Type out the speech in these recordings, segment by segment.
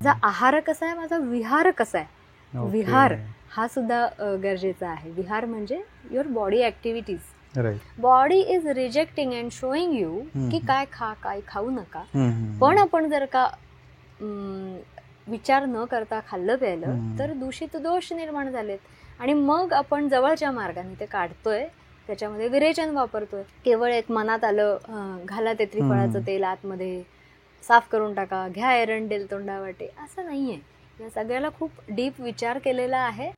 माझा आहार कसा आहे, माझा विहार कसा आहे. विहार हा सुद्धा गरजेचा आहे. विहार म्हणजे your body activities. Body is rejecting and showing you की काय खा, काय खाऊ नका. पण आपण जर का विचार न करता खाल्लं प्यायलं तर दूषित दोष निर्माण झालेत, आणि मग आपण जवळच्या मार्गाने ते काढतोय, त्याच्यामध्ये विरेचन वापरतोय. केवळ एक मनात आलं, घाला ते त्रिफळाचं तेल आतमध्ये, साफ करून टाका, घ्या एरंडेल तोंडावाटे, असं नाहीये. या सगळ्याला खूप डीप विचार केलेला आहे.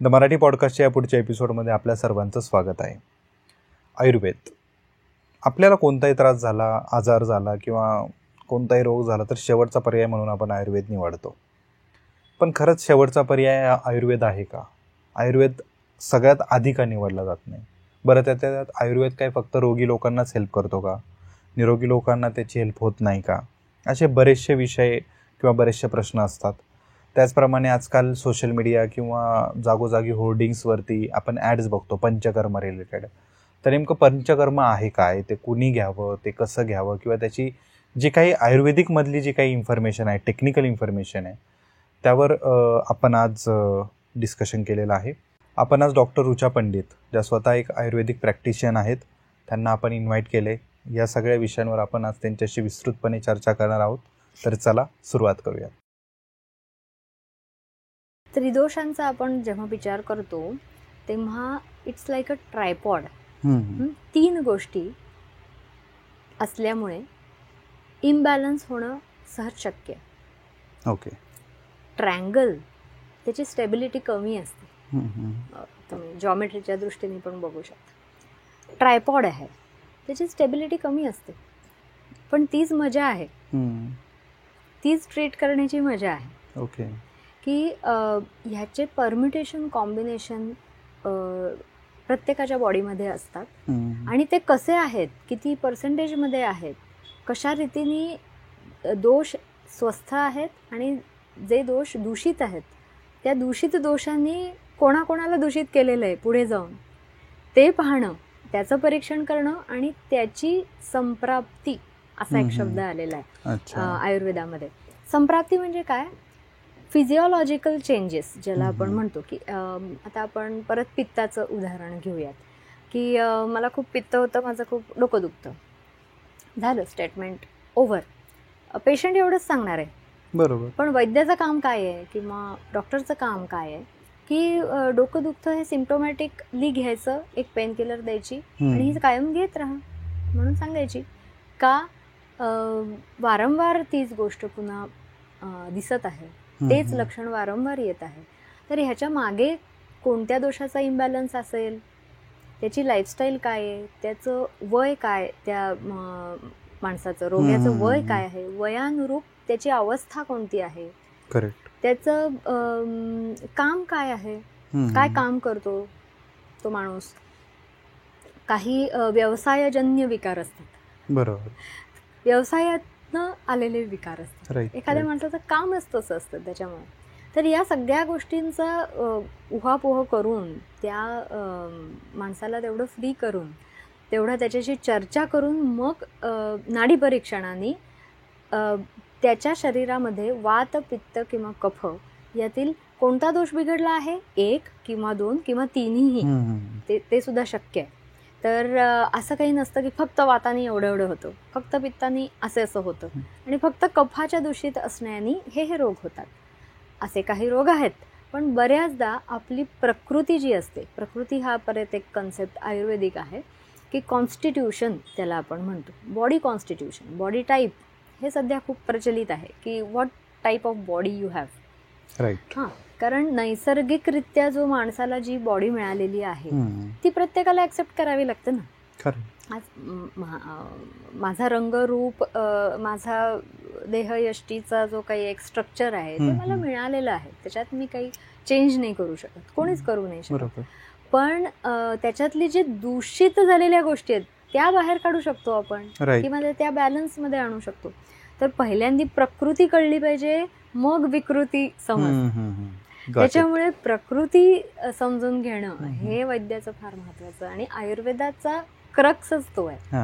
द मराठी पॉडकास्टच्या या पुढच्या एपिसोडमध्ये आपल्या सर्वांचं स्वागत आहे. आयुर्वेद. आपल्याला कोणताही त्रास झाला, आजार झाला किंवा कोणताही रोग झाला तर शेवटचा पर्याय म्हणून आपण आयुर्वेद निवडतो. पण खरंच शेवटचा पर्याय आयुर्वेद आहे का? आयुर्वेद सगळ्यात आधी का निवडला जात नाही? बरं, त्यात आयुर्वेद काय फक्त रोगी लोकांनाच हेल्प करतो का? निरोगी लोकांना त्याची हेल्प होत नाही का? असे बरेचसे विषय किंवा बरेचसे प्रश्न असतात. त्याचप्रमाणे आजकाल सोशल मीडिया किंवा जागोजागी होर्डिंग्सवरती आपण ॲड्स बघतो पंचकर्म रिलेटेड. तर नेमकं पंचकर्म आहे काय, ते कुणी घ्यावं, ते कसं घ्यावं, किंवा त्याची जी काही आयुर्वेदिकमधली जी काही इन्फॉर्मेशन आहे, टेक्निकल इन्फॉर्मेशन आहे, त्यावर आपण आज डिस्कशन केलेलं आहे. आपण आज डॉक्टर ऋचा पंडित, ज्या स्वतः एक आयुर्वेदिक प्रॅक्टिशियन आहेत, त्यांना आपण इन्व्हाइट केले. या सगळ्या विषयांवर आपण आज त्यांच्याशी विस्तृतपणे चर्चा करणार आहोत. तर चला सुरुवात करूया. त्रिदोषांचा आपण जेव्हा विचार करतो तेव्हा इट्स लाईक अ ट्रायपॉड. 3 गोष्टी असल्यामुळे इम्बॅलन्स होणं सहज शक्य. ओके. ट्रँगल त्याची स्टेबिलिटी कमी असते, तुम्ही जॉमेट्रीच्या दृष्टीने पण बघू शकता. ट्रायपॉड आहे, त्याची स्टेबिलिटी कमी असते, पण तीच मजा आहे, तीच ट्रीट करण्याची मजा आहे. ओके. की ह्याचे परम्युटेशन, कॉम्बिनेशन प्रत्येकाच्या बॉडीमध्ये असतात, आणि ते कसे आहेत, किती पर्सेंटेजमध्ये आहेत, कशा रीतीने दोष स्वस्थ आहेत आणि जे दोष दूषित आहेत, त्या दूषित दोषांनी कोणाकोणाला दूषित केलेलं आहे पुढे जाऊन ते पाहणं, त्याचं परीक्षण करणं, आणि त्याची संप्राप्ती असा एक शब्द आलेला आहे आयुर्वेदामध्ये. संप्राप्ती म्हणजे काय? फिजिओलॉजिकल चेंजेस ज्याला आपण म्हणतो. की आता आपण परत पित्ताचं उदाहरण घेऊयात, की मला खूप पित्त होतं, माझं खूप डोकं दुखतं, झालं, स्टेटमेंट ओव्हर. पेशंट एवढंच सांगणार आहे, बरोबर. पण वैद्याचं काम काय आहे किंवा डॉक्टरचं काम काय आहे की डोकं दुखतं हे सिम्प्टोमॅटिकली घ्यायचं, एक पेन किलर द्यायची आणि ही कायम घेत राहा म्हणून सांगायची. का? वारंवार तीच गोष्ट पुन्हा दिसत आहे, तेच लक्षण वारंवार येत आहे. तर ह्याच्या मागे कोणत्या दोषाचा इम्बॅलन्स असेल, त्याची लाईफस्टाईल काय आहे, त्याचं वय काय, त्या माणसाचं रोग्याचं वय काय आहे, वयानुरूप त्याची अवस्था कोणती आहे, करेक्ट, त्याचं काम काय आहे, काय काम करतो तो माणूस. काही व्यवसायजन्य विकार असतात, बरोबर, व्यवसायातनं आलेले विकार असतात, एखाद्या माणसाचं कामच तसं असतं त्याच्यामुळे. तर या सगळ्या गोष्टींचा उहापोह करून त्या माणसाला तेवढं फ्री करून, तेवढं त्याच्याशी चर्चा करून मग नाडी परीक्षणाने त्याच्या शरीरामध्ये वात, पित्त किंवा कफ यातील कोणता दोष बिघडला आहे, 1 किंवा 2 किंवा 3ही, ते सुद्धा शक्य आहे. तर असं काही नसतं की फक्त वाताने एवढं होतं, फक्त पित्ताने असं होतं, आणि फक्त कफाच्या दूषित असण्याने हे रोग होतात. असे काही रोग आहेत, पण बऱ्याचदा आपली प्रकृती जी असते, प्रकृती हा परत एक कन्सेप्ट आयुर्वेदिक आहे की कॉन्स्टिट्यूशन त्याला आपण म्हणतो. बॉडी कॉन्स्टिट्यूशन, बॉडी टाईप हे सध्या खूप प्रचलित आहे की what type of body you have. Right. हां, कारण नैसर्गिकरित्या जो माणसाला जी बॉडी मिळालेली आहे ती प्रत्येकाला ॲक्सेप्ट करावी लागते ना. आज माझा रंगरूप, माझा देहयष्टीचा जो काही एक स्ट्रक्चर आहे ते मला मिळालेलं आहे, त्याच्यात मी काही चेंज नाही करू शकत, कोणीच करू नाही शकत. पण त्याच्यातली जे दूषित झालेल्या गोष्टी आहेत त्या बाहेर काढू शकतो आपण, किंवा त्या बॅलन्समध्ये आणू शकतो. तर पहिल्यांदा प्रकृती कळली पाहिजे, मग विकृती समज. त्याच्यामुळे प्रकृती समजून घेणं हे वैद्याचं फार महत्वाचं आणि आयुर्वेदाचा क्रक्सच तो आहे.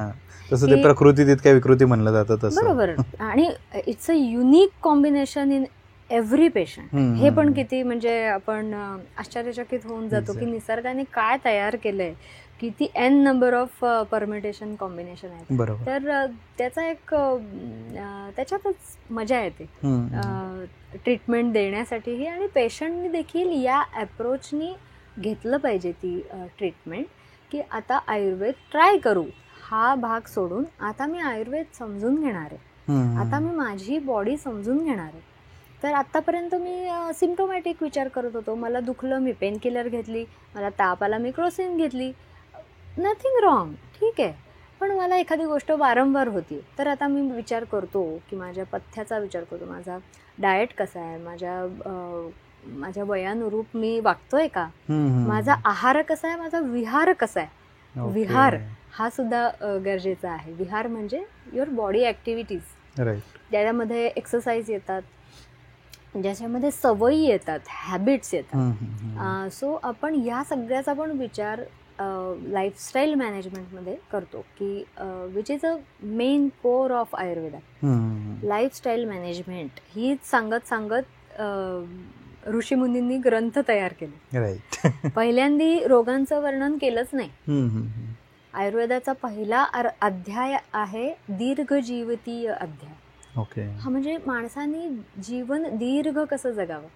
तसं ते प्रकृती तितक्या विकृती म्हणलं जातं तसं. बरोबर. आणि it's a unique combination in every patient. हे पण किती म्हणजे आपण आश्चर्यचकित होऊन जातो की निसर्गाने काय तयार केलंय, किती n number of permutation combination आहे. तर त्याचा एक त्याच्यातच मजा येते ट्रीटमेंट देण्यासाठीही, आणि पेशंटनी देखील या अप्रोचनी घेतलं पाहिजे ती ट्रीटमेंट, की आता आयुर्वेद ट्राय करू हा भाग सोडून आता मी आयुर्वेद समजून घेणार आहे, आता मी माझी बॉडी समजून घेणार आहे. तर आत्तापर्यंत मी सिम्प्टोमॅटिक विचार करत होतो, मला दुखलं मी पेन किलर घेतली, मला ताप आला मी क्रोसिन घेतली, नथिंग रॉंग, ठीक आहे. पण मला एखादी गोष्ट वारंवार होती, तर आता मी विचार करतो की माझ्या पथ्याचा विचार करतो, माझा डाएट कसा आहे, माझ्या वयानुरूप मी वागतोय का, माझा आहार कसा आहे, माझा विहार कसा आहे. विहार हा सुद्धा गरजेचा आहे. विहार म्हणजे युअर बॉडी ॲक्टिव्हिटीज, ज्याच्यामध्ये एक्सरसाइज येतात, ज्याच्यामध्ये सवयी येतात, हॅबिट्स येतात. सो आपण या सगळ्याचा पण विचार लाईफस्टाईल मॅनेजमेंटमध्ये करतो, की which is a main core of Ayurveda. Lifestyle management ही सांगत ऋषीमुनींनी ग्रंथ तयार केले. पहिल्यांदी रोगांचं वर्णन केलंच नाही. आयुर्वेदाचा पहिला अध्याय आहे दीर्घजीवतीय अध्याय. हा म्हणजे माणसाने जीवन दीर्घ कसं जगावं,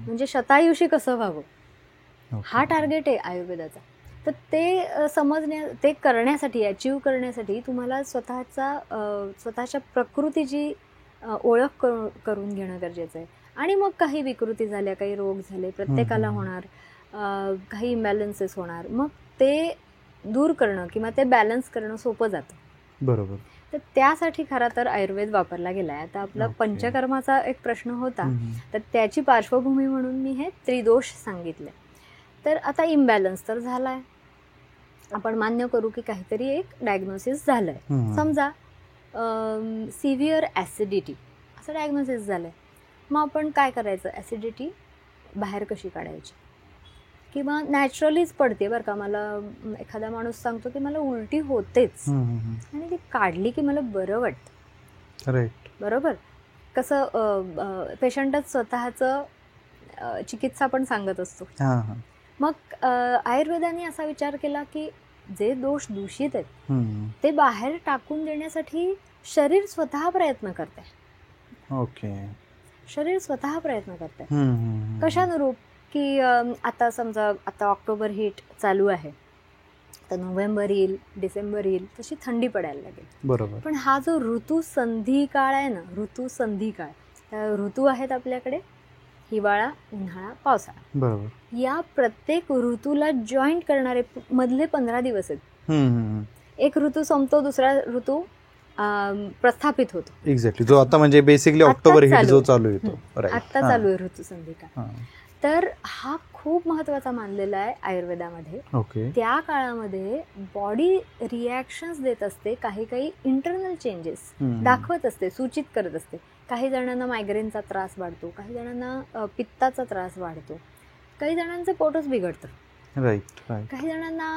म्हणजे शतायुषी कसं व्हावं, हा टार्गेट आहे आयुर्वेदाचा. तर ते ते करण्यासाठी, अचीव करण्यासाठी तुम्हाला स्वतःच्या प्रकृतीची ओळख करून घेणं गरजेचं आहे. आणि मग काही विकृती झाल्या, काही रोग झाले, प्रत्येकाला होणार, काही इम्बॅलन्सेस होणार, मग ते दूर करणं किंवा ते बॅलन्स करणं सोपं जातं. बरोबर. तर त्यासाठी खरा तर आयुर्वेद वापरला गेलाय. आता आपला पंचकर्माचा एक प्रश्न होता, तर त्याची पार्श्वभूमी म्हणून मी हे त्रिदोष सांगितले. तर आता इम्बॅलन्स तर झालाय, आपण मान्य करू की काहीतरी एक डायग्नोसिस झालंय. समजा सिव्हिअर ॲसिडिटी असं डायग्नोसिस झालंय. मग आपण काय करायचं, ॲसिडिटी बाहेर कशी काढायची, किंवा नॅचरलीच पडते बरं का, मला एखादा माणूस सांगतो की मला उलटी होतेच आणि ती काढली की मला बरं वाटतं. बरोबर. कसं पेशंटच स्वतःचं चिकित्सा पण सांगत असतो. मग आयुर्वेदाने असा विचार केला की जे दोष दूषित आहेत ते बाहेर टाकून देण्यासाठी शरीर स्वतः प्रयत्न करते. शरीर स्वतः प्रयत्न करते. कशानुरूप, की आता समजा आता ऑक्टोबर हीट चालू आहे, तर नोव्हेंबर येईल, डिसेंबर येईल, तशी थंडी पडायला लागेल. बरोबर. पण हा जो ऋतुसंधी काळ आहे ना, ऋतुसंधी काळ, ऋतू आहेत आपल्याकडे हिवाळा, उन्हाळा, पावसाळा. बरोबर. या प्रत्येक ऋतूला जॉईंट करणारे मधले 15 दिवस आहेत. एक ऋतू संपतो, दुसरा ऋतू प्रस्थापित होतो. एक्झॅक्टली. जो आता म्हणजे बेसिकली ऑक्टोबर हीट जो चालू येतो, आता चालू आहे ऋतुसंधी काळ. तर हा खूप महत्वाचा मानलेला आहे आयुर्वेदामध्ये. त्या काळामध्ये बॉडी रिॲक्शन्स देत असते, काही इंटरनल चेंजेस दाखवत असते, सूचित करत असते. काही जणांना मायग्रेनचा त्रास वाढतो, काही जणांना पित्ताचा त्रास वाढतो, काही जणांचं पोटच बिघडतं, काही जणांना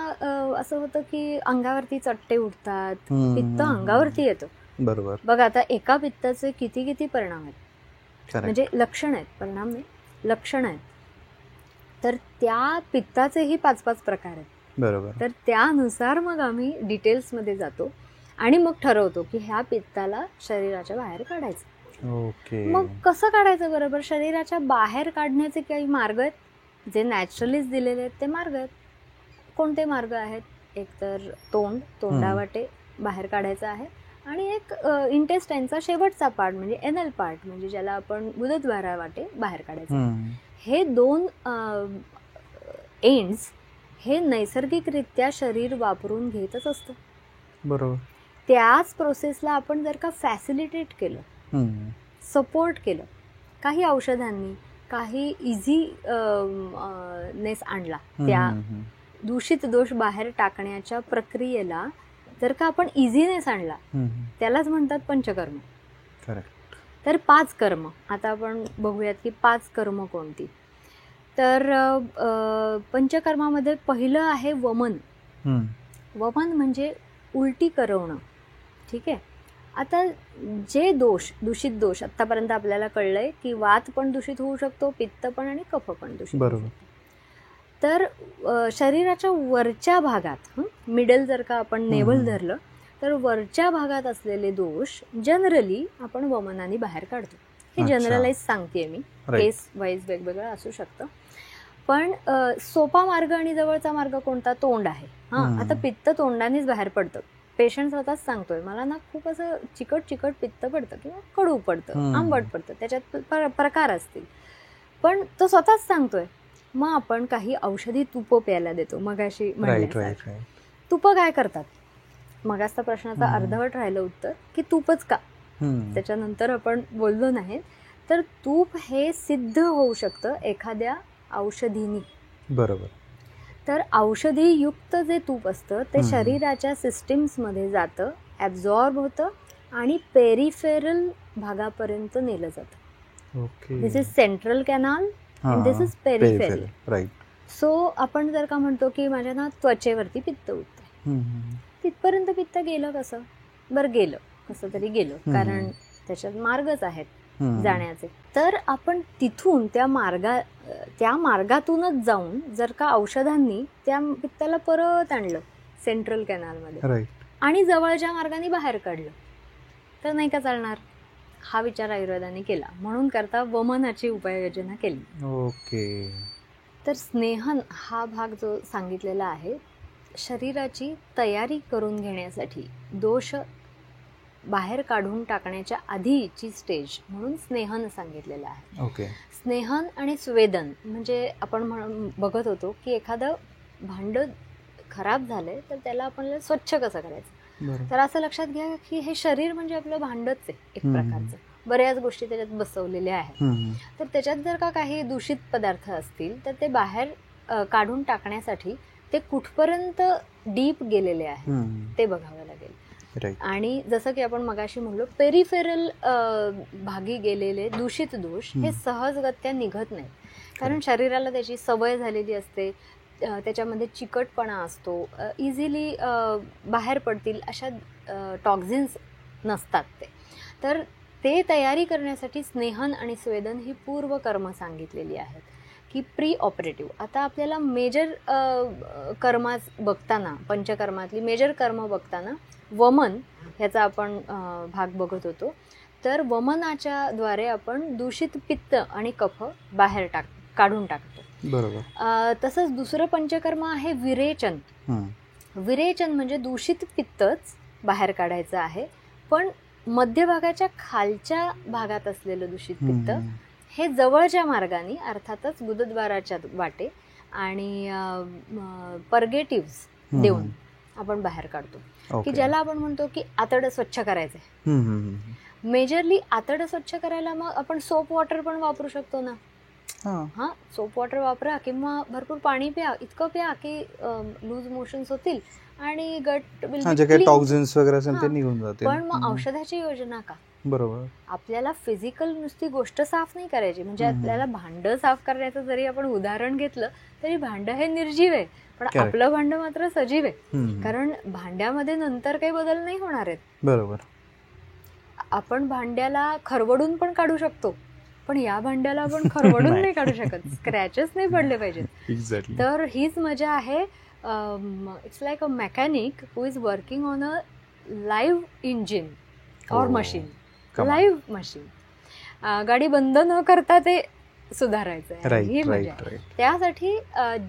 असं होतं की अंगावरती चट्टे उठतात, पित्त अंगावरती येतं. बरोबर. बघा आता एका पित्ताचे किती परिणाम आहेत, म्हणजे लक्षण आहेत, परिणाम नाही, लक्षण आहेत. तर त्या पित्ताचेही 5-5 प्रकार आहेत. बरोबर. तर त्यानुसार मग आम्ही डिटेल्समध्ये जातो आणि मग ठरवतो की ह्या पित्ताला शरीराच्या बाहेर काढायचं. मग कसं काढायचं, बरोबर. शरीराच्या बाहेर काढण्याचे काही मार्ग आहेत, जे नॅचरलीच दिलेले आहेत ते मार्ग आहेत. कोणते मार्ग आहेत, एक तर तोंडावाटे बाहेर काढायचं आहे, आणि एक इंटेस्टाईनचा शेवटचा पार्ट म्हणजे एनल पार्ट, म्हणजे ज्याला आपण गुदद्वारा वाटे बाहेर काढायचं. हे 2 एंड्स हे नैसर्गिकरित्या शरीर वापरून घेतच असतं. बरोबर. त्याच प्रोसेसला आपण जर का फॅसिलिटेट केलं, सपोर्ट केलं, काही औषधांनी, काही इझी नेस आणला, त्या दूषित दोष बाहेर टाकण्याच्या प्रक्रियेला जर का आपण इझीनेस आणला, त्यालाच म्हणतात पंचकर्म. करेक्ट. तर 5 कर्म आता आपण बघूयात की 5 कर्म कोणती. तर पंचकर्मामध्ये पहिलं आहे वमन. वमन म्हणजे उलटी करवणं. ठीक आहे. आता जे दोष, दूषित दोष, आतापर्यंत आपल्याला कळलंय की वात पण दूषित होऊ शकतो, पित्त पण आणि कफ पण दूषित होऊ शकतो. तर शरीराच्या वरच्या भागात, मिडल जर का आपण नेवल धरलं तर वरच्या भागात असलेले दोष जनरली आपण वमनाने बाहेर काढतो. हे जनरलाइज सांगतेय मी, केस वाईज वेगवेगळं असू शकतं. पण सोपा मार्ग आणि जवळचा मार्ग कोणता? तोंड आहे. आता पित्त तोंडानेच बाहेर पडतं. पेशंट स्वतःच सांगतोय, मला ना खूप असं चिकट चिकट पित्त पडतं किंवा कडू पडतं, आंबट पडतं, त्याच्यात प्रकार असतील, पण तो स्वतःच सांगतोय. मग आपण काही औषधी तुप प्यायला देतो. मगाशी म्हणल्यासारखं तुप काय करतात? मगाचा प्रश्नाचा अर्धवट राहिलं उत्तर की तुपच का, त्याच्यानंतर आपण बोललो नाही. तर तूप हे सिद्ध होऊ शकतं एखाद्या औषधीनी. बरोबर. तर औषधी युक्त जे तूप असतं ते शरीराच्या सिस्टीम्समध्ये जातं, ॲब्झॉर्ब होतं आणि पेरिफेरल भागापर्यंत नेलं जातं. This is central canal and this is peripheral. Right. So आपण जर का म्हणतो की माझ्या ना त्वचेवरती पित्त उठतंय, तिथपर्यंत पित्त गेलं कसं? बरं गेलं, कसं तरी गेलं, कारण त्याच्यात मार्गच आहेत जाण्याचे. तर आपण तिथून त्या मार्गातूनच जाऊन जर का औषधांनी त्या पित्ताला परत आणलं सेंट्रल कॅनालमध्ये आणि जवळच्या मार्गाने बाहेर काढलं तर नाही का चालणार? हा विचार आयुर्वेदाने केला, म्हणून करता वमनाची उपाययोजना केली. ओके. तर स्नेहन हा भाग जो सांगितलेला आहे, शरीराची तयारी करून घेण्यासाठी दोष बाहेर काढून टाकण्याच्या आधीची स्टेज म्हणून स्नेहन सांगितलेलं आहे. ओके. स्नेहन आणि स्वेदन म्हणजे आपण बघत होतो की एखादं भांड खराब झालंय तर त्याला आपल्याला स्वच्छ कसं करायचं. तर असं लक्षात घ्या की हे शरीर म्हणजे आपलं भांडच आहे एक प्रकारचं, बऱ्याच गोष्टी त्याच्यात बसवलेल्या आहेत. तर त्याच्यात जर का काही दूषित पदार्थ असतील तर ते बाहेर काढून टाकण्यासाठी ते कुठपर्यंत डीप गेलेले आहे ते बघावं लागेल. आणि जसं की आपण मगाशी म्हणलो, पेरिफेरल भागी गेलेले दूषित दोष हे सहजगत्या निघत नाहीत, कारण शरीराला त्याची सवय झालेली असते, त्याच्यामध्ये चिकटपणा असतो, इझिली बाहेर पडतील अशा टॉक्झिन्स नसतात ते. तर ते तयारी करण्यासाठी स्नेहन आणि स्वेदन ही पूर्व कर्म सांगितलेली आहेत की प्री ऑपरेटिव्ह. आता आपल्याला मेजर कर्म बघताना, पंचकर्मातली मेजर कर्म बघताना वमन ह्याचा आपण भाग बघत होतो. तर वमनाच्या द्वारे आपण दूषित पित्त आणि कफ बाहेर काढून टाकतो. बरोबर. तसंच दुसरं पंचकर्म आहे विरेचन. विरेचन म्हणजे दूषित पित्तच बाहेर काढायचं आहे, पण मध्यभागाच्या खालच्या भागात असलेलं दूषित पित्त हे जवळच्या मार्गाने, अर्थातच गुदद्वाराच्या वाटे आणि पर्गेटिव्स देऊन आपण बाहेर काढतो, की ज्याला आपण म्हणतो की आतडं स्वच्छ करायचंय. मेजरली आतडं स्वच्छ करायला मग आपण सोप वॉटर पण वापरू शकतो ना. सोप वॉटर वापरा किंवा भरपूर पाणी प्या, इतकं प्या की लूज मोशन्स होतील आणि गट टॉक्झिन्स वगैरे असेल ते निघून जातील. पण मग औषधाची योजना का? बरोबर. आपल्याला फिजिकल नुसती गोष्ट साफ नाही करायची. म्हणजे आपल्याला भांडं साफ करण्याचं जरी आपण उदाहरण घेतलं तरी भांडं हे निर्जीव आहे, पण आपलं भांडं मात्र सजीव आहे, कारण भांड्यामध्ये नंतर काही बदल नाही होणार आहेत. बरोबर. आपण भांड्याला खरवडून पण काढू शकतो, पण या भांड्याला आपण खरवडून नाही काढू शकत, स्क्रॅचेस नाही पडले पाहिजेत. तर हीच मजा आहे. It's like a mechanic who is working on a live engine और मशीन, लाईव्ह मशीन. गाडी बंद न करता ते सुधारायचं आहे, ही मजा आहे. त्यासाठी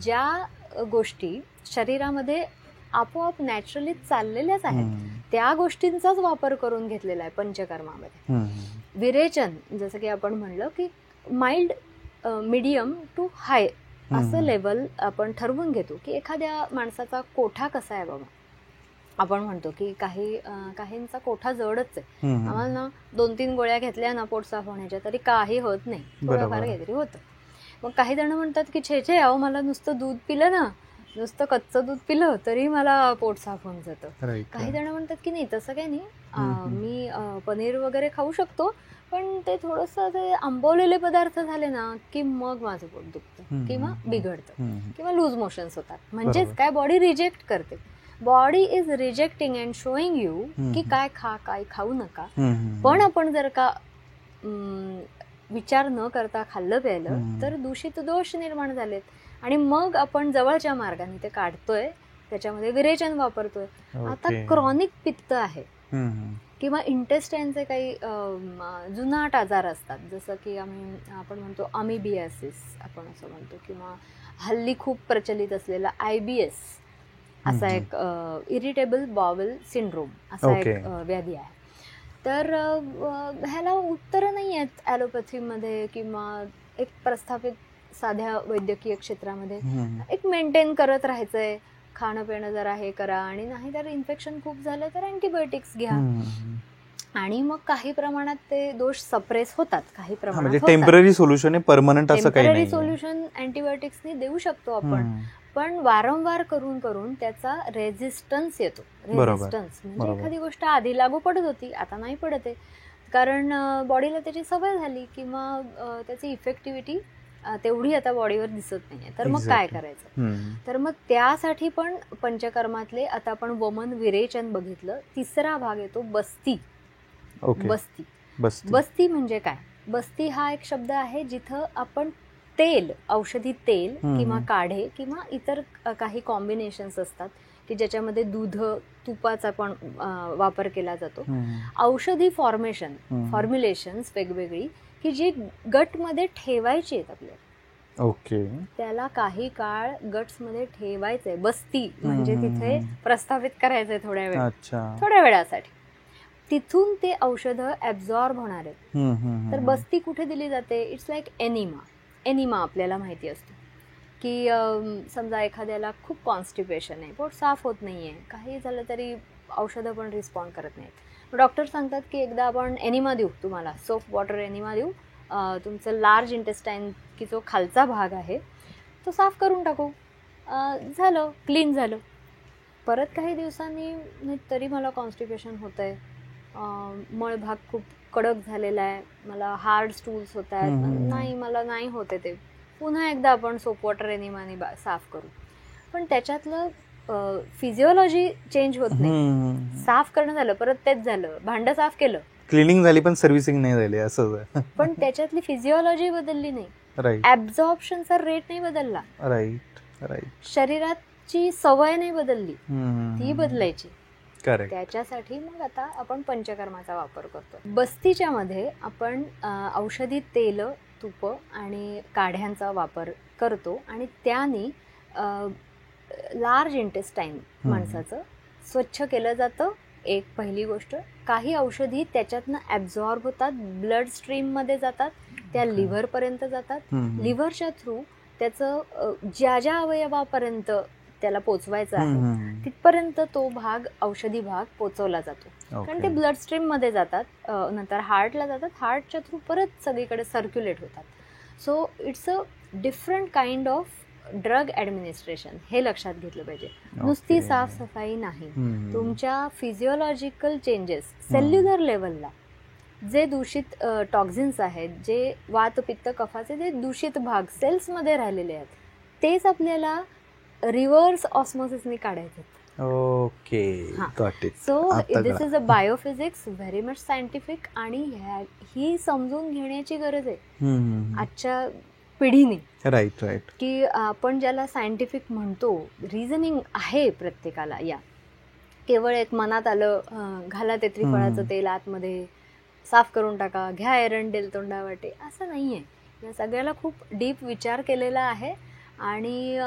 ज्या गोष्टी शरीरामध्ये आपोआप नॅचरली चाललेल्याच आहेत त्या गोष्टींचाच वापर करून घेतलेला आहे पंचकर्मामध्ये. विरेचन जसं की आपण म्हणलं की माइल्ड, मीडियम टू हाय असं लेवल आपण ठरवून घेतो की एखाद्या माणसाचा कोठा कसा आहे बाबा. आपण म्हणतो की काहींचा कोठा जडच आहे, आम्हाला ना 2-3 गोळ्या घेतल्या ना पोट साफ होण्याच्या तरी काही होत नाही, थोडंफार काहीतरी होतं. मग काही जण म्हणतात की छे अहो मला नुसतं दूध पिलं ना, नुसतं कच्चं दूध पिलं तरी मला पोट साफ होऊन जातं. काही जण म्हणतात की नाही तसं काही नाही, मी पनीर वगैरे खाऊ शकतो पण ते थोडंसं ते आंबवलेले पदार्थ झाले ना की मग माझं पोट दुखतं किंवा बिघडतं किंवा लूज मोशन्स होतात. म्हणजेच काय, बॉडी रिजेक्ट करते. Body is rejecting and showing you की काय खा, काय खाऊ नका. पण आपण जर का विचार न करता खाल्लं प्यायलं तर दूषित दोष निर्माण झालेत आणि मग आपण जवळच्या मार्गाने ते काढतोय, त्याच्यामध्ये विरेचन वापरतोय. आता क्रॉनिक पित्त आहे किंवा इंटेस्टाईनचे काही जुनाट आजार असतात, जसं की आपण म्हणतो अमिबियासिस आपण असं म्हणतो, किंवा हल्ली खूप प्रचलित असलेला IBS असा एक इरिटेबल बॉवल सिंड्रोम असा एक व्याधी आहे. तर ह्याला उत्तरं नाही आहेत ॲलोपॅथीमध्ये किंवा एक प्रस्थापित साध्या वैद्यकीय क्षेत्रामध्ये. एक मेंटेन करत राहायचंय, खाणं पिणं जरा हे करा, आणि नाही तर इन्फेक्शन खूप झालं तर अँटीबायोटिक्स घ्या, आणि मग काही प्रमाणात ते दोष सप्रेस होतात. काही प्रमाणात टेम्पररी सोल्युशन आहे, परमनंट असं काही नाही. टेम्पररी सोल्युशन अँटीबायोटिक्सने देऊ शकतो आपण, पण वारंवार करून करून त्याचा रेझिस्टन्स येतो. रेझिस्टन्स म्हणजे एखादी गोष्ट आधी लागू पडत होती, आता नाही पडत आहे, कारण बॉडीला त्याची सवय झाली किंवा त्याची इफेक्टिव्हिटी तेवढी आता बॉडीवर दिसत नाहीये. तर मग काय करायचं? तर मग त्यासाठी पण पंचकर्मातले आता आपण वमन विरेचन बघितलं. तिसरा भाग येतो बस्ती. बस्ती म्हणजे काय? बस्ती हा एक शब्द आहे जिथं आपण तेल, औषधी तेल किंवा काढे किंवा इतर काही कॉम्बिनेशन्स असतात की ज्याच्यामध्ये दूध, तुपाचा पण वापर केला जातो. औषधी फॉर्म्युलेशन्स वेगवेगळी की जी गटमध्ये ठेवायची आहेत आपल्याला. ओके, त्याला काही काळ गट्समध्ये ठेवायचंय. बस्ती म्हणजे तिथे प्रस्थापित करायचंय थोड्या वेळासाठी. तिथून ते औषधं ऍब्झॉर्ब होणार आहेत. तर बस्ती कुठे दिली जाते? इट्स लाईक एनिमा आपल्याला माहिती असतो की समजा एखाद्याला खूप कॉन्स्टिपेशन आहे, पोट साफ होत नाहीये, काही झालं तरी औषधं पण रिस्पॉन्ड करत नाहीत. डॉक्टर सांगतात की एकदा आपण एनिमा देऊ, तुम्हाला सोप वॉटर एनिमा देऊ, तुमचं लार्ज इंटेस्टाईन की जो खालचा भाग आहे तो साफ करून टाकू. झालं, क्लीन झालं. परत काही दिवसांनी तरी मला कॉन्स्टिपेशन होत आहे, मळभाग खूप कडक झालेला आहे, मला हार्ड स्टूल्स होत आहेत, नाही मला नाही होते ते. पुन्हा एकदा आपण सोप वॉटर एनिमाने साफ करू. पण त्याच्यातलं फिजिओलॉजी चेंज होत नाही. साफ करणं झालं, परत तेच झालं, भांडं साफ केलं, क्लिनिंग झाली पण सर्व्हिसिंग नाही झाली, असं. पण त्याच्यातली फिजिओलॉजी बदलली नाही, ऍब्झॉर्प्शनचा रेट नाही बदलला, शरीराची सवय नाही बदलली, ती बदलायची. त्याच्यासाठी मग आता आपण पंचकर्माचा वापर करतो. बस्तीच्या मध्ये आपण औषधी तेल, तूप आणि काढ्यांचा वापर करतो आणि त्याने लार्ज इंटेस्टाईन माणसाचं स्वच्छ केलं जातं. एक पहिली गोष्ट. काही औषधी त्याच्यातनं ॲब्झॉर्ब होतात, ब्लड स्ट्रीममध्ये जातात, त्या लिव्हरपर्यंत जातात. लिव्हरच्या थ्रू त्याचं ज्या अवयवापर्यंत त्याला पोचवायचं आहे तिथपर्यंत तो भाग, औषधी भाग पोचवला जातो. कारण ते ब्लड स्ट्रीममध्ये जातात, नंतर हार्टला जातात, हार्टच्या थ्रू परत सगळीकडे सर्क्युलेट होतात. So it's a different kind of drug administration, हे लक्षात घेतलं पाहिजे. नुसती साफसफाई नाही, तुमच्या फिजिओलॉजिकल चेंजेस, सेल्युलर लेवलला जे दूषित टॉक्झिन्स आहेत, जे वात, पित्त, कफाचे जे दूषित भाग सेल्समध्ये राहिलेले आहेत, तेच आपल्याला रिव्हर्स ऑस्मोसिसने काढायचे. Okay, got it. So this is a biophysics, very much scientific, आणि ही समजून घेण्याची गरज आहे आजच्या पिढीने. राईट, की आपण ज्याला सायंटिफिक म्हणतो, रिझनिंग आहे प्रत्येकाला. या केवळ एक मनात आलं, घाला ते त्रिफळाचं तेल आतमध्ये, साफ करून टाका, घ्या एरंडेल तोंडावाटे, असं नाही आहे. या सगळ्याला खूप डीप विचार केलेला आहे. आणि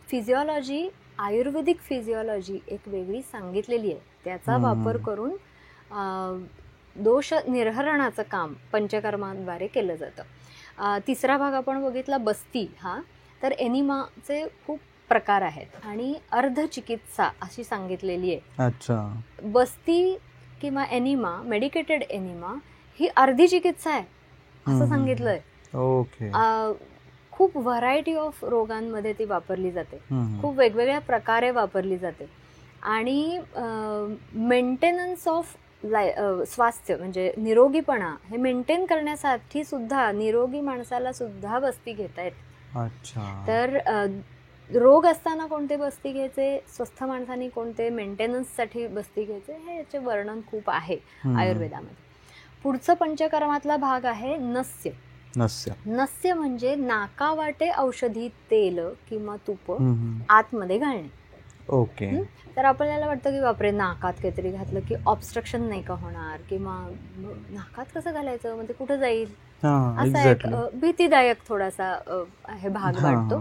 फिजिओलॉजी, आयुर्वेदिक फिजिओलॉजी एक वेगळी सांगितलेली आहे. त्याचा वापर करून दोष निर्हरणाचं काम पंचकर्मांद्वारे केलं जातं. तिसरा भाग आपण बघितला बस्ती हा. तर एनिमाचे खूप प्रकार आहेत आणि अर्धचिकित्सा अशी सांगितलेली आहे. अच्छा. बस्ती किंवा एनिमा, मेडिकेटेड एनिमा ही अर्धी चिकित्सा आहे असं सांगितलंय. ओके. खूप व्हरायटी ऑफ रोगांमध्ये ती वापरली जाते, खूप वेगवेगळ्या प्रकारे वापरली जाते. आणि मेंटेनन्स ऑफ स्वास्थ्य म्हणजे निरोगीपणा हे मेंटेन करण्यासाठी सुद्धा निरोगी माणसाला सुद्धा बस्ती घेता येते. अच्छा. तर रोग असताना कोणते बस्ती घ्यायचे, स्वस्थ माणसांनी कोणते मेंटेनन्ससाठी बस्ती घ्यायचे, हे याचे वर्णन खूप आहे आयुर्वेदामध्ये. पुढचं पंचकर्मातला भाग आहे नस्य. नस्य म्हणजे नाकावाटे औषधी तेल किंवा तूप आतमध्ये घालणे. ओके. तर आपल्याला वाटतं की बापरे, नाकात काहीतरी घातलं की ऑब्स्ट्रक्शन नाही का होणार, किंवा नाकात कसं घालायचं, म्हणजे कुठं जाईल, असा एक भीतीदायक थोडासा हे भाग वाटतो.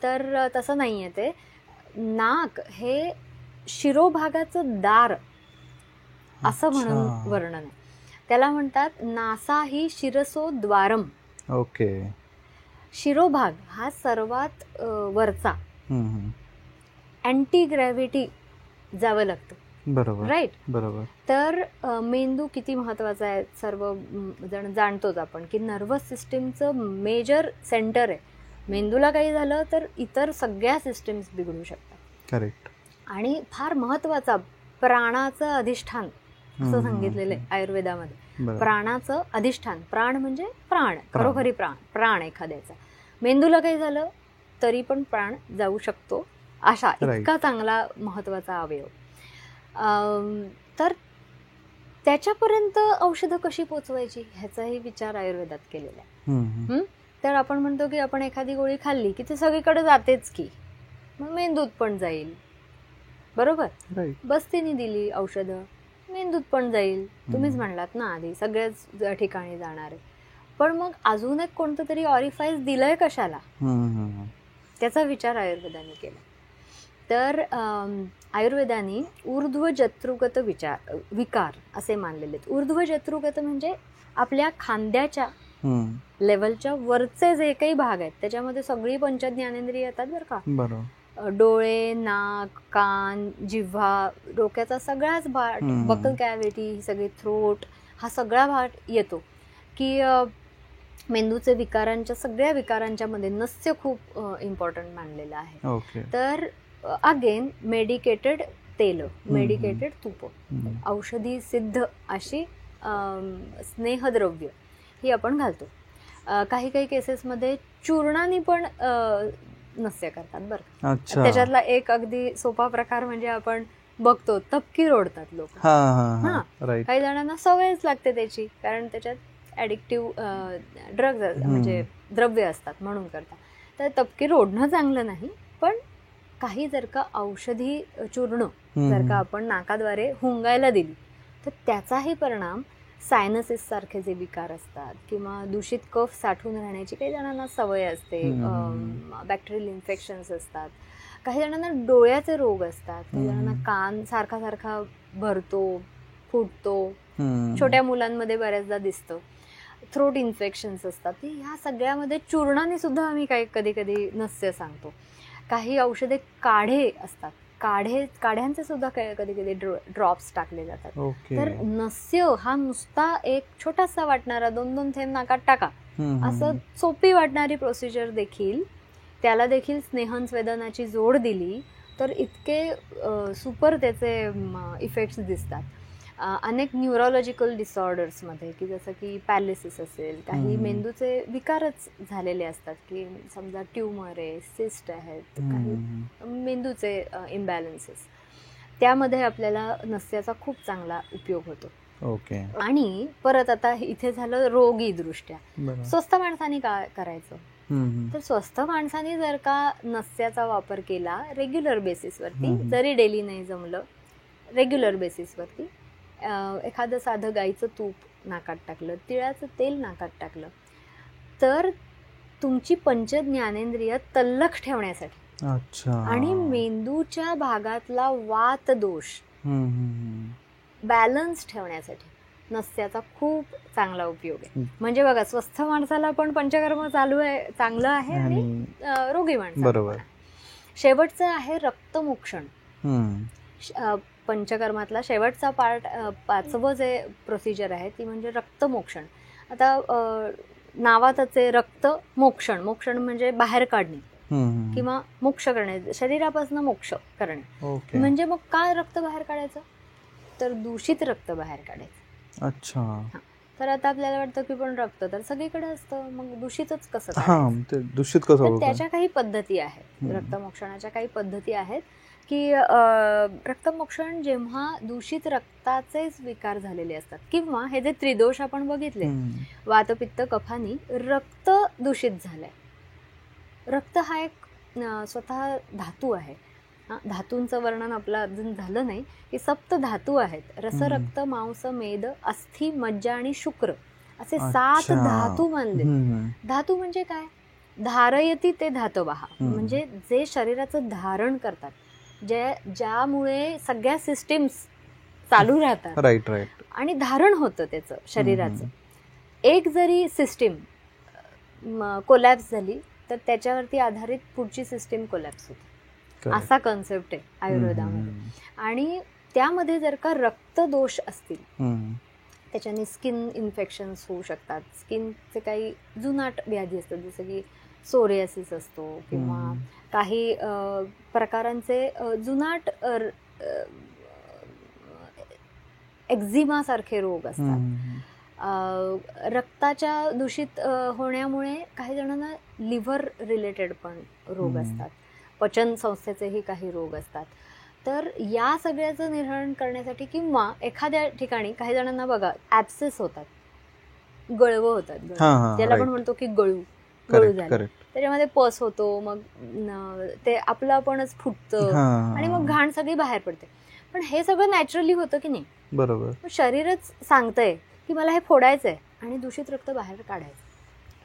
तर तसं नाहीये ते. नाक हे शिरोभागाचं दार असं म्हणून वर्णन आहे. त्याला म्हणतात नासा ही शिरसो द्वारम. ओके. शिरोभाग हा सर्वात वरचा, अँटी ग्रॅव्हिटी जावं लागतं. बरोबर. राईट. बरोबर. तर मेंदू किती महत्वाचा आहे सर्व जण जाणतोच आपण, की नर्वस सिस्टीमचं मेजर सेंटर आहे. मेंदूला काही झालं तर इतर सगळ्या सिस्टीम्स बिघडू शकतात. करेक्ट. आणि फार महत्वाचा प्राणाचं अधिष्ठान असं सांगितलेलं आहे आयुर्वेदामध्ये. प्राणाचं अधिष्ठान. प्राण म्हणजे प्राण, खरोखरी प्राण एखाद्याचा. मेंदूला काही झालं तरी पण प्राण जाऊ शकतो, अशा इतका चांगला महत्वाचा अवयव. तर त्याच्यापर्यंत औषधं कशी पोचवायची ह्याचाही विचार आयुर्वेदात केलेला आहे. तर आपण म्हणतो की आपण एखादी गोळी खाल्ली की ती सगळीकडे जातेच की, मग मेंदूत पण जाईल. बरोबर. बस्तीने दिली औषधं, मेंदूत पण जाईल. तुम्हीच म्हणलात ना आधी, सगळ्याच ठिकाणी जाणार आहे. पण मग अजून एक कोणतं तरी ऑरिफाईस दिलंय कशाला, त्याचा विचार आयुर्वेदाने केला. तर आयुर्वेदाने ऊर्ध्व जत्रुगत विकार असे मानलेले आहेत. ऊर्ध्व जत्रुगत म्हणजे आपल्या खांद्याच्या लेवलच्या वरचे जे काही भाग आहेत त्याच्यामध्ये सगळी पंचज्ञानेंद्रिय येतात बरं का. डोळे, नाक, कान, जिव्हा, डोक्याचा सगळाच भाग, बकल कॅव्हिटी, सगळे थ्रोट, हा सगळा भाग येतो. की मेंदूचे विकारांच्या सगळ्या विकारांच्या मध्ये नस्य खूप इम्पॉर्टंट मानलेलं आहे. तर अगेन मेडिकेटेड तेल, मेडिकेटेड तूप, औषधी सिद्ध अशी स्नेहद्रव्य ही आपण घालतो. काही काही केसेसमध्ये चूर्णाने पण नस्य करतात बरं. त्याच्यातला एक अगदी सोपा प्रकार म्हणजे आपण बघतो तपकीर ओढतात लोक. काही जणांना सवयच लागते त्याची, कारण त्याच्यात ऍडिक्टिव्ह ड्रग्ज म्हणजे द्रव्य असतात म्हणून करतात. तर तपकीर ओढणं चांगलं नाही, पण काही जर का औषधी चूर्ण जर का आपण नाकाद्वारे हुंगायला दिली तर त्याचाही परिणाम सायनसिस सारखे जे विकार असतात किंवा दूषित कफ साठून राहण्याची काही जणांना सवय असते, बॅक्टेरियल इन्फेक्शन्स असतात, काही जणांना डोळ्याचे रोग असतात, काही जणांना कान सारखा सारखा भरतो, फुटतो, छोट्या मुलांमध्ये बऱ्याचदा दिसतं, थ्रोट इन्फेक्शन्स असतात. ह्या सगळ्यामध्ये चूर्णाने सुद्धा आम्ही कधी कधी नस्य सांगतो. काही औषधे काढे असतात, काढ्यांचे सुद्धा कधी कधी ड्रॉप्स टाकले जातात. तर नस्य हा नुसता एक छोटासा वाटणारा 2-2 थेंब नाकात टाका असं सोपी वाटणारी प्रोसिजर देखील, त्याला देखील स्नेहस्वेदनाची जोड दिली तर इतके सुपर त्याचे इफेक्ट्स दिसतात. अनेक न्यूरोलॉजिकल डिसऑर्डर्समध्ये, की जसं की पॅरालिसिस असेल, काही मेंदूचे विकारच झालेले असतात, की समजा ट्यूमर आहे, सिस्ट आहेत, काही मेंदूचे इम्बॅलन्सेस, त्यामध्ये आपल्याला नस्याचा खूप चांगला उपयोग होतो. ओके. आणि परत आता इथे झालं रोगी दृष्ट्या. स्वस्थ माणसाने काय करायचं, तर स्वस्थ माणसाने जर का नस्याचा वापर केला रेग्युलर बेसिसवरती, जरी डेली नाही जमलं, रेग्युलर बेसिसवरती एखादं साधं गाईचं तूप नाकात टाकलं, तिळाचं तेल नाकात टाकलं, तर तुमची पंचज्ञानेंद्रिय तल्लख ठेवण्यासाठी आणि मेंदूच्या भागातला वात दोष बॅलन्स ठेवण्यासाठी नस्याचा खूप चांगला उपयोग आहे. म्हणजे बघा, स्वस्थ माणसाला पण पंचकर्म चांगलं आहे आणि रोगी माणसाला. शेवटचं आहे रक्तमोक्षण. पंचकर्मातला शेवटचा पार्ट, 5वं जे प्रोसिजर आहे ती म्हणजे रक्तमोक्षण. आता नावातच आहे रक्त मोक्षण. मोक्षण म्हणजे बाहेर काढणे किंवा मोक्ष करणे, शरीरापासून मोक्ष करणे. म्हणजे मग काय रक्त बाहेर काढायचं, तर दूषित रक्त बाहेर काढायचं. अच्छा. तर आता आपल्याला वाटतं की पण रक्त तर सगळीकडे असतं, मग दूषितच कसं हा काढायचं? ते दूषित कसं तर होतं? त्याच्या काही पद्धती आहेत, रक्तमोक्षणाच्या काही पद्धती आहेत की रक्तमोक्षण जेव्हा दूषित रक्ताचेच विकार झालेले असतात, किंवा हे जे त्रिदोष आपण बघितले, वात पित्त कफानी रक्त दूषित झालंय. रक्त हा एक स्वतः धातू आहे. धातूंचं वर्णन आपलं अजून झालं नाही की सप्त धातू आहेत. रस, रक्त, मांस, मेद, अस्थि, मज्जा आणि शुक्र असे 7 धातू मानले. धातू म्हणजे काय? धारयती ते धातवहा, म्हणजे जे शरीराचं धारण करतात, ज्यामुळे सगळ्या सिस्टीम्स चालू राहतात. राईट. आणि धारण होतं त्याचं शरीराचं. एक जरी सिस्टीम कोलॅप्स झाली तर त्याच्यावरती आधारित पुढची सिस्टीम कोलॅप्स होते. असा कन्सेप्ट आहे आयुर्वेदामध्ये. आणि त्यामध्ये जर का रक्तदोष असतील, त्याच्याने स्किन इन्फेक्शन्स होऊ शकतात. स्किनचे काही जुनाट व्याधी असतात, जसं की सोरियासिस असतो, किंवा काही प्रकारांचे जुनाट एक्झिमा सारखे रोग असतात. रक्ताच्या दूषित होण्यामुळे काही जणांना लिव्हर रिलेटेड पण रोग असतात, पचन संस्थेचेही काही रोग असतात. तर या सगळ्याचं निर्हरण करण्यासाठी, किंवा एखाद्या ठिकाणी काही जणांना बघा ॲब्सेस होतात, गळवं होतात, ज्याला आपण म्हणतो की गळू झालं, त्याच्यामध्ये पस होतो, मग ते आपलं आपणच फुटतं आणि मग घाण सगळी बाहेर पडते. पण हे सगळं नॅचरली होतं की नाही? बरोबर. शरीरच सांगतंय की मला हे फोडायचंय आणि दूषित रक्त बाहेर काढायचं.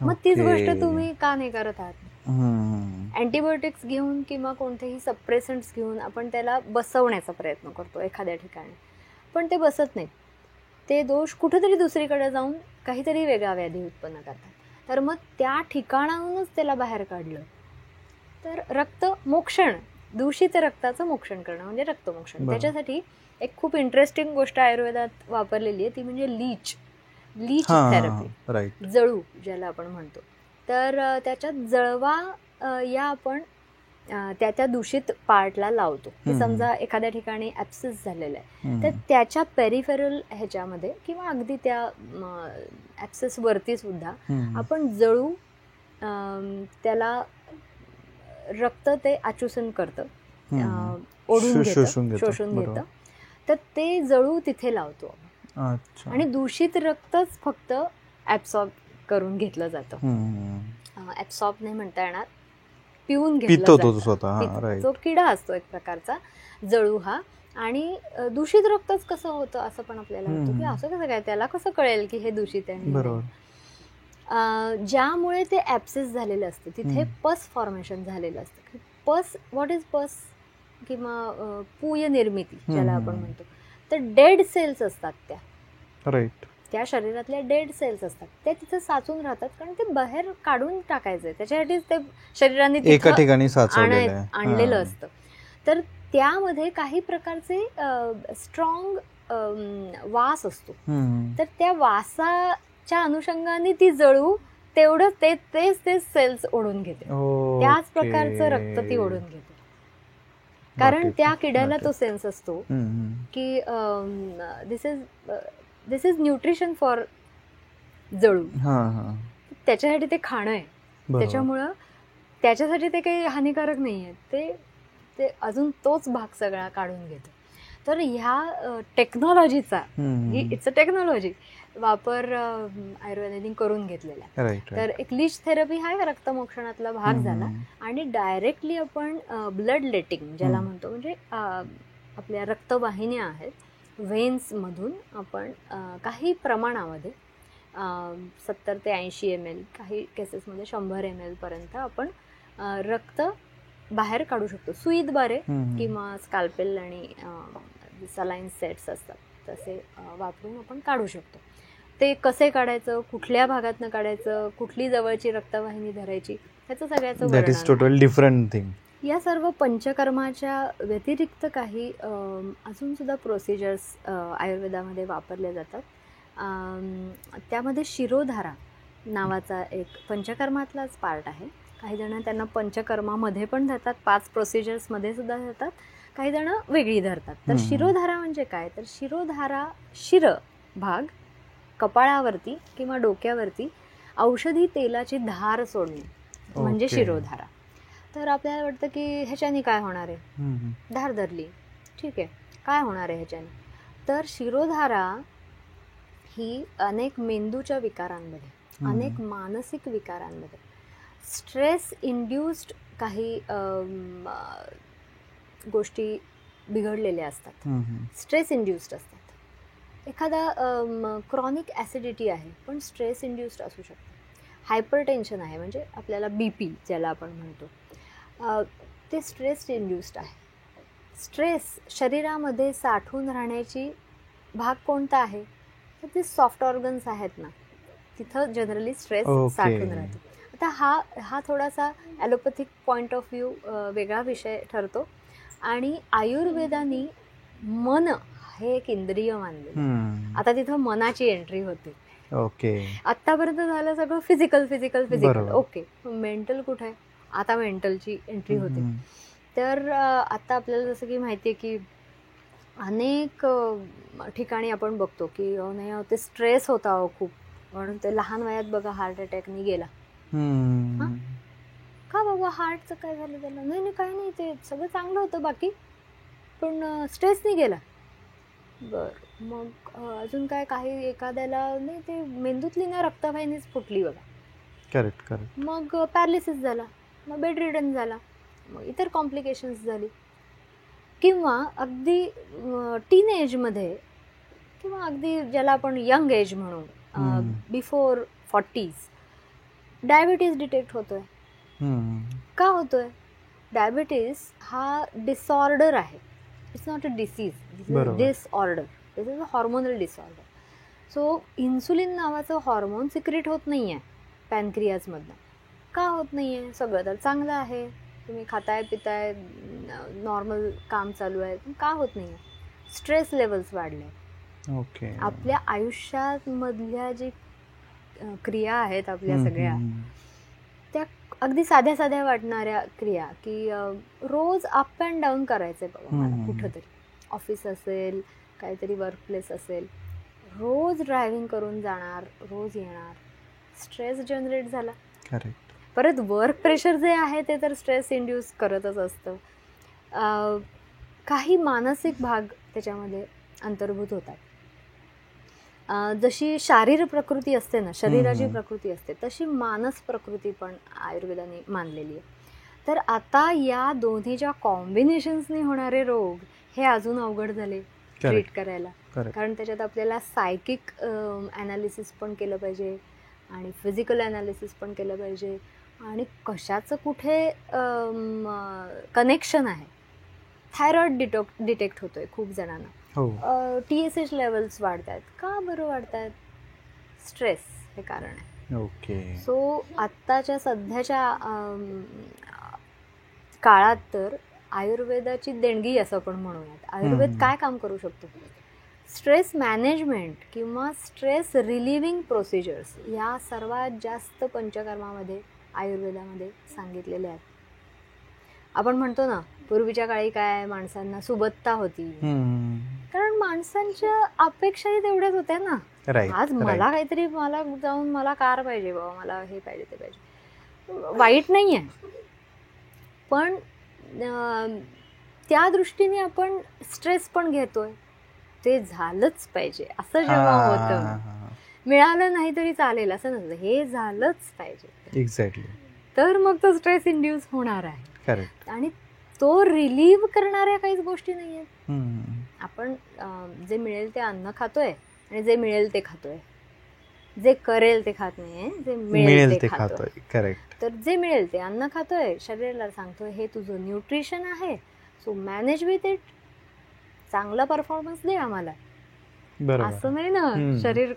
मग तीच गोष्ट तुम्ही का नाही करत आहात? अँटीबायोटिक्स घेऊन किंवा कोणतेही सप्रेसंट्स घेऊन आपण त्याला बसवण्याचा प्रयत्न करतो एखाद्या ठिकाणी, पण ते बसत नाहीत. ते दोष कुठेतरी दुसरीकडे जाऊन काहीतरी वेगळा व्याधी उत्पन्न करतात. तर मग त्या ठिकाणाहूनच त्याला बाहेर काढलं तर रक्त मोक्षण, दूषित रक्ताचं मोक्षण करणं म्हणजे रक्तमोक्षण. त्याच्यासाठी एक खूप इंटरेस्टिंग गोष्ट आयुर्वेदात वापरलेली आहे, ती म्हणजे लीच थेरपी, जळू ज्याला आपण म्हणतो. तर त्याच्यात जळवा या आपण त्या दूषित पार्टला लावतो. की समजा एखाद्या ठिकाणी ॲब्सेस झालेला आहे, तर त्याच्या पेरिफेरल ह्याच्यामध्ये किंवा अगदी त्या ॲब्सेस वरती सुद्धा आपण जळू, त्याला रक्त ते आचूसन करतं, ओढून घेतं, शोषून घेतं. तर ते जळू तिथे लावतो आणि दूषित रक्तच फक्त ॲब्सॉर्ब करून घेतलं जातं. ॲब्सॉर्ब नाही म्हणता येणार, पिऊन घेतलं जातं. जो किडा असतो एक प्रकारचा जळू हा. आणि दूषित रक्तच कसं होतं असं पण आपल्याला वाटतं की असं कसं काय, त्याला कसं कळेल की हे दूषित आहे? ज्यामुळे ते ॲब्सेस झालेलं असतं तिथे पस फॉर्मेशन झालेलं असतं. पस, व्हॉट इज पस? किंवा पूय निर्मिती ज्याला आपण म्हणतो. तर डेड सेल्स असतात त्या शरीरातल्या डेड सेल्स असतात, त्या तिथे साचून राहतात, कारण ते बाहेर काढून टाकायचंय. त्याच्यासाठीच ते शरीराने एका ठिकाणी आणलेलं असतं. तर त्यामध्ये काही प्रकारचे स्ट्रॉंग वास असतो. तर त्या वासाच्या अनुषंगाने ती जळू तेवढं तेच सेल्स ओढून घेते. त्याच प्रकारचं रक्त ती ओढून घेते, कारण त्या किड्याला तो सेन्स असतो की दिस इज न्यूट्रिशन फॉर जळू. त्याच्यासाठी ते खाणं आहे, त्याच्यामुळं त्याच्यासाठी ते काही हानिकारक नाही आहे. ते अजून तोच भाग सगळा काढून घेतो. तर ह्या टेक्नॉलॉजीचा, इट्स अ टेक्नॉलॉजी, वापर आयुर्वेदाने करून घेतलेला आहे. तर एक लीच थेरपी हा रक्तमोक्षणातला भाग झाला. आणि डायरेक्टली आपण ब्लड लेटिंग ज्याला म्हणतो, म्हणजे आपल्या रक्तवाहिन्या आहेत, व्हेन्समधून आपण काही प्रमाणामध्ये 70 ते 80 ml, काही केसेसमध्ये 100 ml पर्यंत आपण रक्त बाहेर काढू शकतो सुईद्वारे, किंवा स्काल्पेल आणि सलाईन सेट्स असतात तसे वापरून आपण काढू शकतो. ते कसे काढायचं, कुठल्या भागातनं काढायचं, कुठली जवळची रक्तवाहिनी धरायची, ह्याचं सगळ्याचं that is total different thing. या सर्व पंचकर्माच्या व्यतिरिक्त काही अजून सुद्धा प्रोसिजर्स आयुर्वेदामध्ये वापरल्या जातात. त्यामध्ये शिरोधारा नावाचा एक पंचकर्मातलाच पार्ट आहे. काही जण त्यांना पंचकर्मामध्ये पण जातात, 5 प्रोसिजर्समध्ये सुद्धा जातात. काही जण वेगळी धरतात. तर शिरोधारा म्हणजे काय, तर शिरोधारा, शिर भाग, कपाळावरती किंवा डोक्यावरती औषधी तेलाची धार सोडणे म्हणजे शिरोधारा. तर आपल्याला वाटतं की ह्याच्याने काय होणार आहे, धार धरली, ठीक आहे, काय होणार आहे ह्याच्याने. तर शिरोधारा ही अनेक मेंदूच्या विकारांमध्ये, अनेक मानसिक विकारांमध्ये, स्ट्रेस इंड्युस्ड काही गोष्टी बिघडलेल्या असतात, स्ट्रेस इंड्युस्ड असतात. एखादा क्रॉनिक ॲसिडिटी आहे पण स्ट्रेस इंड्युस्ड असू शकते. हायपर टेन्शन आहे म्हणजे आपल्याला BP ज्याला आपण म्हणतो, ते स्ट्रेस इंड्युस्ड आहे. स्ट्रेस शरीरामध्ये साठून राहण्याची भाग कोणता आहे, तर ते सॉफ्ट ऑर्गन्स आहेत ना, तिथं जनरली स्ट्रेस साठून राहतो. आता हा थोडासा ॲलोपॅथिक पॉईंट ऑफ व्ह्यू वेगळा विषय ठरतो. आणि आयुर्वेदानी मन हे एक इंद्रिय मानले. आता तिथं मनाची एंट्री होते. आतापर्यंत झालं सगळं physical physical physical, okay, mental कुठे आहे, आता मेंटलची एंट्री होते. तर आता आपल्याला जसं की माहिती आहे की अनेक ठिकाणी आपण बघतो की नाही ते स्ट्रेस होता खूप, म्हणून ते लहान वयात बघा हार्ट अटॅकनी गेला. का बाबा हार्टचं काय झालं त्याला, नाही काय नाही, ते सगळं चांगलं होतं बाकी, पण स्ट्रेसनी गेला. बरं, मग अजून काय, काही एखाद्याला नाही ते मेंदूतली ना रक्तवाहिनीच फुटली बघा, करेक्ट, मग पॅरालिसिस झाला, मग बेड रिडन झाला, मग इतर कॉम्प्लिकेशन्स झाली. किंवा अगदी टीन एजमध्ये किंवा अगदी ज्याला आपण यंग एज म्हणू, बिफोर 40s डायबिटीज डिटेक्ट होतोय. का होतोय, डायबिटीज हा डिसऑर्डर आहे, it's not a disease, disorder, this is a hormonal disorder. So insulin नावाचं हॉर्मोन सिक्रेट होत नाही आहे पॅनक्रियाजमधनं. का होत नाही आहे, सगळं तर चांगलं आहे, तुम्ही खाताय पिताय, नॉर्मल काम चालू आहे, पण का होत नाही आहे, स्ट्रेस लेवल्स वाढले. आपल्या आयुष्यामधल्या जी क्रिया आहेत आपल्या सगळ्या, त्या अगदी साध्या साध्या वाटणाऱ्या क्रिया, की रोज अप अँड डाऊन करायचंय बघा मला, कुठंतरी ऑफिस असेल, काहीतरी वर्कप्लेस असेल, रोज ड्रायव्हिंग करून जाणार, रोज येणार, स्ट्रेस जनरेट झाला. परत वर्क प्रेशर जे आहे ते तर स्ट्रेस इंड्यूस करतच असतं. काही मानसिक भाग त्याच्यामध्ये अंतर्भूत होतात. जशी शारीर प्रकृती असते ना, शरीराची प्रकृती असते, तशी मानस प्रकृती पण आयुर्वेदाने मानलेली आहे. तर आता या दोन्हीच्या कॉम्बिनेशन्सने होणारे रोग हे अजून अवघड झाले ट्रीट करायला. कारण त्याच्यात आपल्याला सायकिक ॲनालिसिस पण केलं पाहिजे आणि फिजिकल ॲनालिसिस पण केलं पाहिजे, आणि कशाचं कुठे कनेक्शन आहे. थायरॉइड डिटेक्ट होतोय खूप जणांना, TSH लेवल्स वाढत आहेत. का बरं वाढत आहेत, स्ट्रेस हे कारण आहे. सो आत्ताच्या सध्याच्या काळात तर आयुर्वेदाची देणगी असं आपण म्हणूयात. आयुर्वेद काय काम करू शकतो, स्ट्रेस मॅनेजमेंट किंवा स्ट्रेस रिलिव्हिंग प्रोसिजर्स या सर्वात जास्त पंचकर्मामध्ये आयुर्वेदामध्ये सांगितलेले आहेत. आपण म्हणतो ना, पूर्वीच्या काळी काय माणसांना सुबत्ता होती, कारण माणसांच्या अपेक्षाही तेवढ्याच होत्या ना. आज मला काहीतरी, मला जाऊन मला कार पाहिजे बाबा, मला हे पाहिजे ते पाहिजे, वाईट नाही आहे, पण त्या दृष्टीने आपण स्ट्रेस पण घेतोय, ते झालंच पाहिजे असं जेव्हा होतं, मिळालं नाही तरी चालेल असं नसतं, हे झालंच पाहिजे. एक्झॅक्टली. तर मग तो स्ट्रेस इंड्यूस होणार आहे. आणि तो रिलीव्ह करणाऱ्या काहीच गोष्टी नाही आहेत. आपण जे मिळेल ते अन्न खातोय आणि जे मिळेल ते खातोय, जे करेल ते खात नाहीये, जे मिळेल ते खातोय. करेक्ट. तर जे मिळेल ते अन्न खातोय, शरीराला सांगतोय हे तुझं न्यूट्रिशन आहे, सो मॅनेज विथ इट, चांगला परफॉर्मन्स दे आम्हाला. असं नाही ना, शरीर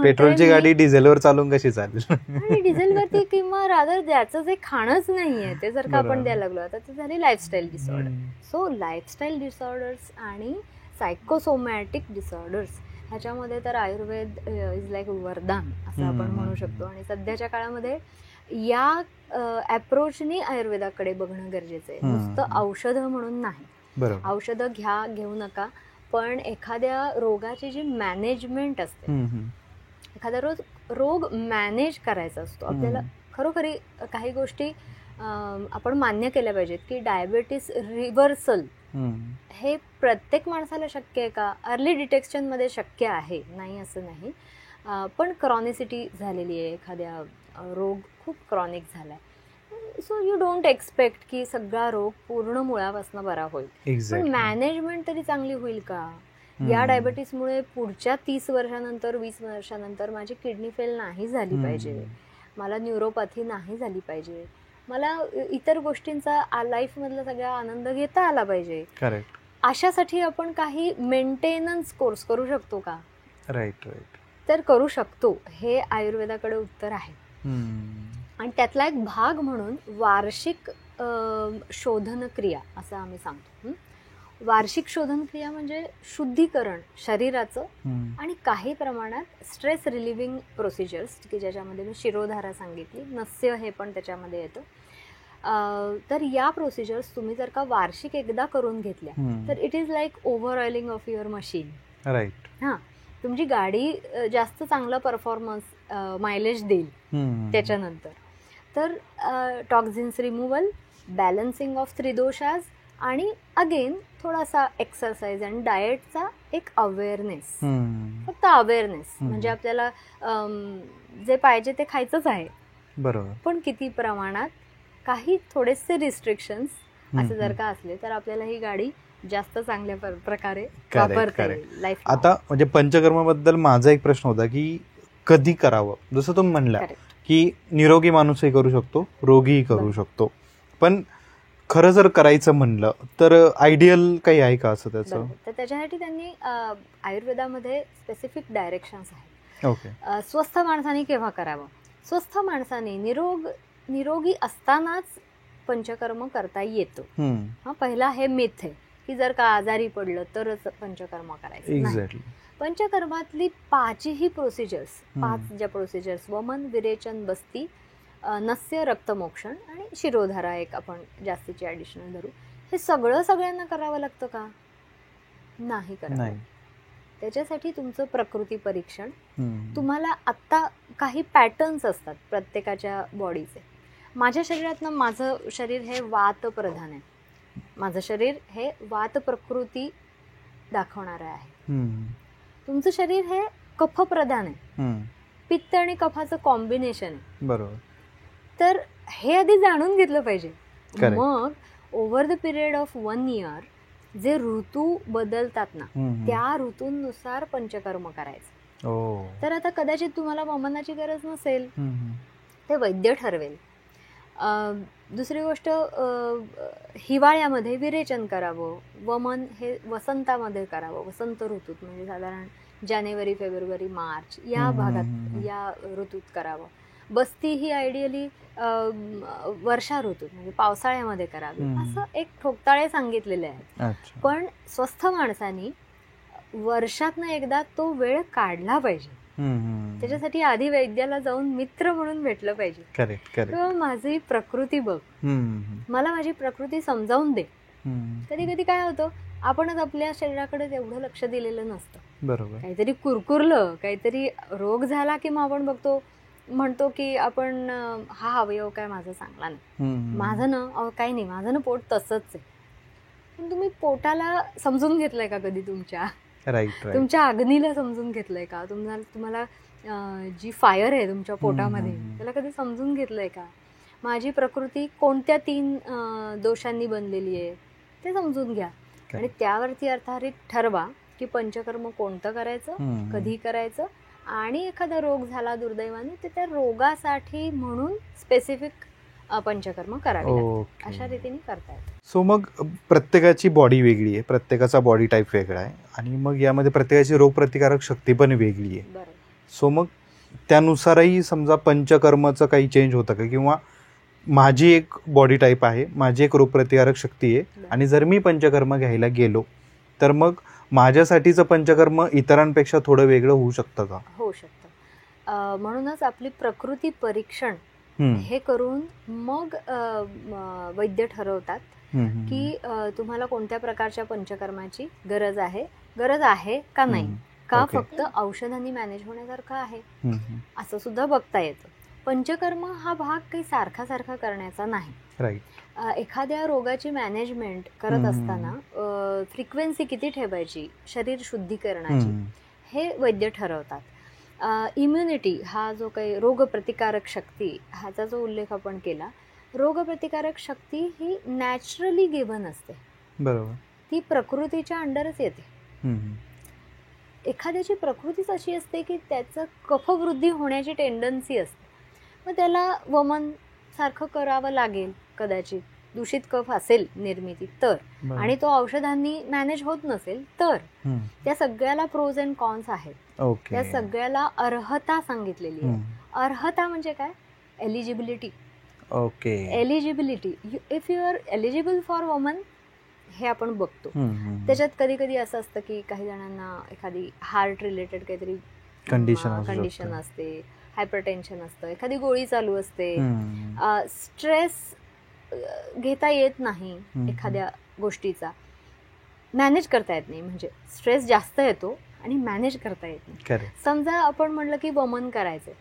पेट्रोलची गाडी डिझेलवर चालून कशी चालेल, आणि डिझेलवरती किंवा रादर ज्याचं जे खाणंच नाहीये ते जर का आपण द्यायला लागलो, आता ती झाली lifestyle disorder. So lifestyle disorders आणि सायकोसोमॅटिक डिसऑर्डर्स ह्याच्यामध्ये तर आयुर्वेद इज लाईक वरदान असं आपण म्हणू शकतो. आणि सध्याच्या काळामध्ये या अप्रोचनी आयुर्वेदाकडे बघणं गरजेचं आहे, नुसतं औषधं म्हणून नाही. औषधं घेऊ नका, पण एखाद्या रोगाची जी मॅनेजमेंट असते, एखादा रोग मॅनेज करायचा असतो आपल्याला. खरोखरी काही गोष्टी आपण मान्य केल्या पाहिजेत की डायबेटीस रिव्हर्सल हे प्रत्येक माणसाला शक्य आहे का? अर्ली डिटेक्शनमध्ये शक्य आहे, नाही असं नाही, पण क्रॉनिसिटी झालेली आहे, एखाद्या रोग खूप क्रॉनिक झाला आहे, सो यू डोंट एक्सपेक्ट की सगळा रोग पूर्ण मुळापासून बरा होईल. पण मॅनेजमेंट तरी चांगली होईल का? या डायबिटीसमुळे पुढच्या 30 वर्षानंतर 20 वर्षानंतर माझी किडनी फेल नाही झाली पाहिजे, मला न्यूरोपॅथी नाही झाली पाहिजे, मला इतर गोष्टींचा लाईफमधला सगळा आनंद घेता आला पाहिजे. अशासाठी आपण काही मेंटेनन्स कोर्स करू शकतो का? राईट. तर करू शकतो. हे आयुर्वेदाकडे उत्तर आहे. आणि त्यातला एक भाग म्हणून वार्षिक शोधन क्रिया असं आम्ही सांगतो. वार्षिक शोधन क्रिया म्हणजे शुद्धीकरण शरीराचं आणि काही प्रमाणात स्ट्रेस रिलिव्हिंग प्रोसिजर्स, की ज्याच्यामध्ये मी शिरोधारा सांगितली, नस्य हे पण त्याच्यामध्ये येतं. तर या प्रोसिजर्स तुम्ही जर का वार्षिक एकदा करून घेतल्या तर it is like over oiling of your machine. Right. तुमची गाडी जास्त चांगला परफॉर्मन्स मायलेज देईल त्याच्यानंतर. तर टॉक्झिन्स रिमूव्हल, बॅलन्सिंग ऑफ त्रिदोषाज आणि अगेन थोडासा एक्सरसाइज आणि डाएटचा एक अवेअरनेस. फक्त अवेअरनेस म्हणजे आपल्याला जे पाहिजे ते खायचंच आहे, बरोबर, पण किती प्रमाणात, काही थोडेसे रिस्ट्रिक्शन्स असे जर का असले तर आपल्याला ही गाडी जास्त चांगल्या प्रकारे वापरता येईल लाईफ. आता म्हणजे पंचकर्माबद्दल माझा एक प्रश्न होता की कधी करावं. जसं तुम्ही म्हणला की निरोगी माणूसही करू शकतो, रोगीही करू शकतो, पण खरं जर करायचं म्हणलं तर आयडियल काही आहे का असं त्याचं? तर त्याच्यासाठी त्यांनी आयुर्वेदामध्ये स्पेसिफिक डायरेक्शन्स आहेत. ओके. स्वस्थ माणसाने केव्हा करावं? स्वस्थ माणसाने निरोगी असतानाच पंचकर्म करता येतं. पहिला हे मिथ आहे की जर का आजारी पडलं तरच पंचकर्म करायचं. एक्झॅक्टली. पंचकर्मातली 5ही प्रोसिजर्स, 5 ज्या प्रोसिजर्स, वमन, विरेचन, बस्ती, नस्य, रक्तमोक्षण आणि शिरोधारा एक आपण जास्तीची ॲडिशनल धरू, हे सगळं सगळ्यांना करावं लागतं का? नाही करावं. त्याच्यासाठी तुमचं प्रकृती परीक्षण, तुम्हाला आत्ता काही पॅटर्न्स असतात प्रत्येकाच्या बॉडीचे. माझ्या शरीरातनं, माझं शरीर हे वात प्रधान आहे, माझं शरीर हे वात प्रकृती दाखवणारं आहे. तुमचं शरीर हे कफ प्रधान आहे, पित्त आणि कफाचं कॉम्बिनेशन आहे, बरोबर. तर हे आधी जाणून घेतलं पाहिजे. मग over the period of 1 year जे ऋतू बदलतात ना, त्या ऋतूंनुसार पंचकर्म करायचं. तर आता कदाचित तुम्हाला वमनाची गरज नसेल, ते वैद्य ठरवेल. दुसरी गोष्ट, हिवाळ्यामध्ये विरेचन करावं, वमन हे वसंतामध्ये करावं, वसंत ऋतूत म्हणजे साधारण जानेवारी, फेब्रुवारी, मार्च या भागात, या ऋतूत करावं. बस्ती ही आयडियली वर्षा ऋतूत म्हणजे पावसाळ्यामध्ये करावी, असं एक ठोकताळे सांगितलेले आहेत. पण स्वस्थ माणसांनी वर्षातनं एकदा तो वेळ काढला पाहिजे. त्याच्यासाठी आधी वैद्याला जाऊन मित्र म्हणून भेटलं पाहिजे. माझी प्रकृती बघ, मला माझी प्रकृती समजावून दे. कधी कधी काय होतं, आपणच आपल्या शरीराकडे एवढं लक्ष दिलेलं नसतं, बरोबर. काहीतरी कुरकुरलं, काहीतरी रोग झाला की मग आपण म्हणतो की आपण हा अवयव काय माझा चांगला नाही, माझं ना काही नाही, माझं ना पोट तसंच आहे. पण तुम्ही पोटाला समजून घेतलंय का कधी? तुमच्या अग्नीला समजून घेतलंय का? तुम्हाला जी फायर आहे तुमच्या पोटामध्ये, त्याला कधी समजून घेतलंय का? माझी प्रकृती कोणत्या 3 दोषांनी बनलेली आहे ते समजून घ्या आणि त्यावरती अर्थात ठरवा की पंचकर्म कोणतं करायचं, कधी करायचं, आणि एखादा रोग झाला दुर्दैवाने तर त्या रोगासाठी म्हणून स्पेसिफिक पंचकर्म करावे लागतात. अशा रीतीने करता येतं. सो मग प्रत्येकाची बॉडी वेगळी आहे, प्रत्येकाचा बॉडी टाईप वेगळा आहे आणि मग यामध्ये प्रत्येकाची रोगप्रतिकारक शक्ती पण वेगळी आहे. सो मग त्यानुसारही समजा पंचकर्माचं काही चेंज होतं का? किंवा माझी एक बॉडी टाईप आहे, माझी एक रोगप्रतिकारक शक्ती आहे आणि जर मी पंचकर्म घ्यायला गेलो तर मग माझ्यासाठीचं पंचकर्म इतरांपेक्षा थोडं वेगळं होऊ शकतं का? होऊ शकतं. म्हणूनच आपली प्रकृती परीक्षण हे करून मग वैद्य ठरवतात की तुम्हाला कोणत्या प्रकारच्या पंचकर्माची गरज आहे का नाही, का फक्त औषधांनी मॅनेज होण्यासारखं आहे, असं सुद्धा बघता येतं. पंचकर्म हा भाग काही सारखा करण्याचा नाही. एखाद्या रोगाची मॅनेजमेंट करत असताना फ्रिक्वेन्सी किती ठेवायची, शरीर शुद्धीकरणाची, हे वैद्य ठरवतात. इम्युनिटी हा जो काही रोगप्रतिकारक शक्ती ह्याचा जो उल्लेख आपण केला, रोगप्रतिकारक शक्ती ही नॅचरली गिव्हन असते. बरोबर. ती प्रकृतीच्या अंडरच येते. एखाद्याची प्रकृतीच अशी असते की त्याचं कफवृद्धी होण्याची टेंडन्सी असते, मग त्याला वमन सारखं करावं लागेल कदाचित. दूषित कफ असेल निर्मिती तर, आणि तो औषधांनी मॅनेज होत नसेल तर. त्या सगळ्याला प्रोज अँड कॉन्स आहेत. त्या सगळ्याला अर्हता सांगितलेली आहे. अर्हता म्हणजे काय? Eligibility. Eligibility, if you are eligible for वमन, हे आपण बघतो. त्याच्यात कधी कधी असं असतं की काही जणांना एखादी हार्ट रिलेटेड काहीतरी कंडिशन असते, हायपरटेन्शन असतं, एखादी गोळी चालू असते, स्ट्रेस घेता येत नाही, एखाद्या गोष्टीचा मॅनेज करता येत नाही, म्हणजे स्ट्रेस जास्त येतो आणि मॅनेज करता येत नाही. समजा आपण म्हणलं की वमन करायचं,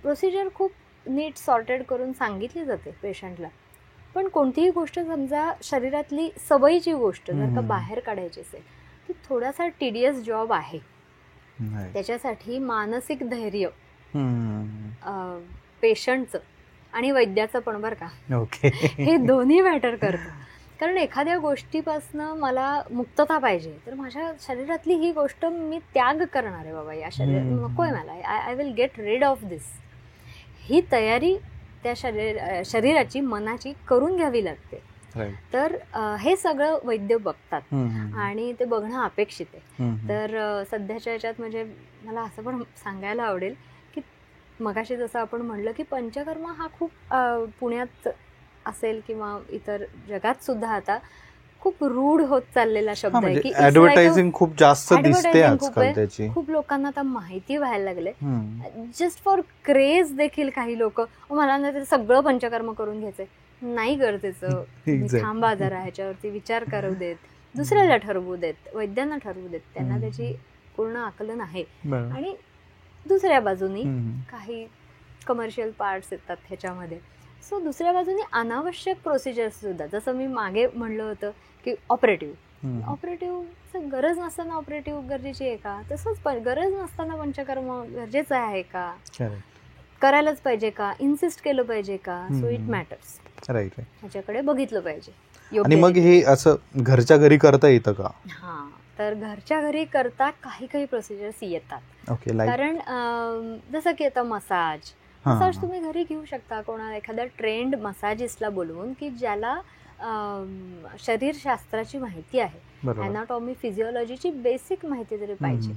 प्रोसिजर खूप नीट सॉर्टेड करून सांगितली जाते पेशंटला, पण कोणतीही गोष्ट समजा शरीरातली सवयीची गोष्ट जर का बाहेर काढायची असेल, ती थोडासा टीडियस जॉब आहे. त्याच्यासाठी मानसिक धैर्य पेशंटचं आणि वैद्याचं पण बरं का, हे दोन्ही मॅटर करतं. कारण एखाद्या गोष्टीपासनं मला मुक्तता पाहिजे, तर माझ्या शरीरातली ही गोष्ट मी त्याग करणार आहे बाबा, या शरीरात नकोय मला, I will get rid of this. ही तयारी त्या शरीराची, मनाची करून घ्यावी लागते. तर हे सगळं वैद्य बघतात आणि ते बघणं अपेक्षित आहे. तर सध्याच्या याच्यात म्हणजे मला असं पण सांगायला आवडेल की मगाशी जसं आपण म्हणलं की पंचकर्म हा खूप पुण्यात असेल किंवा इतर जगात सुद्धा आता खूप रूढ होत चाललेला शब्द आहे की ऍडव्हर्टायझिंग खूप जास्त दिसते आजकाल त्याची. खूप लोकांना आता माहिती व्हायला लागले. जस्ट फॉर क्रेज देखील काही लोक, मला ना ते सगळं पंचकर्म करून घ्यायचंय. नाही गरजेचं, थांबा जरा, ह्याच्यावरती विचार करू देत, दुसऱ्याला ठरवू देत, वैद्यांना ठरवू देत, त्यांना त्याची पूर्ण आकलन आहे. आणि दुसऱ्या बाजूनी काही कमर्शियल पार्ट्स येतात ह्याच्यामध्ये. सो दुसऱ्या बाजूने अनावश्यक प्रोसिजर्स सुद्धा, जसं मी मागे म्हणलं होतं की ऑपरेटिव्ह गरज नसताना ऑपरेटिव्ह गरजेची आहे का, तसंच गरज नसताना पंचकर्म गरजेचं आहे का, करायलाच पाहिजे का, इन्सिस्ट केलं पाहिजे का. So it matters. राईट, ह्याच्याकडे बघितलं पाहिजे. आणि मग हे असं घरच्या घरी करता येतं का? हा, तर घरच्या घरी करता काही प्रोसिजर्स येतात. कारण जसं की आता मसाज तुम्ही घरी घेऊ शकता. एखाद्या ट्रेंड मसाजिस्टला बोलवून की ज्याला शरीरशास्त्राची माहिती आहे, अॅनाटॉमी फिजिओलॉजीची बेसिक माहिती तरी पाहिजे.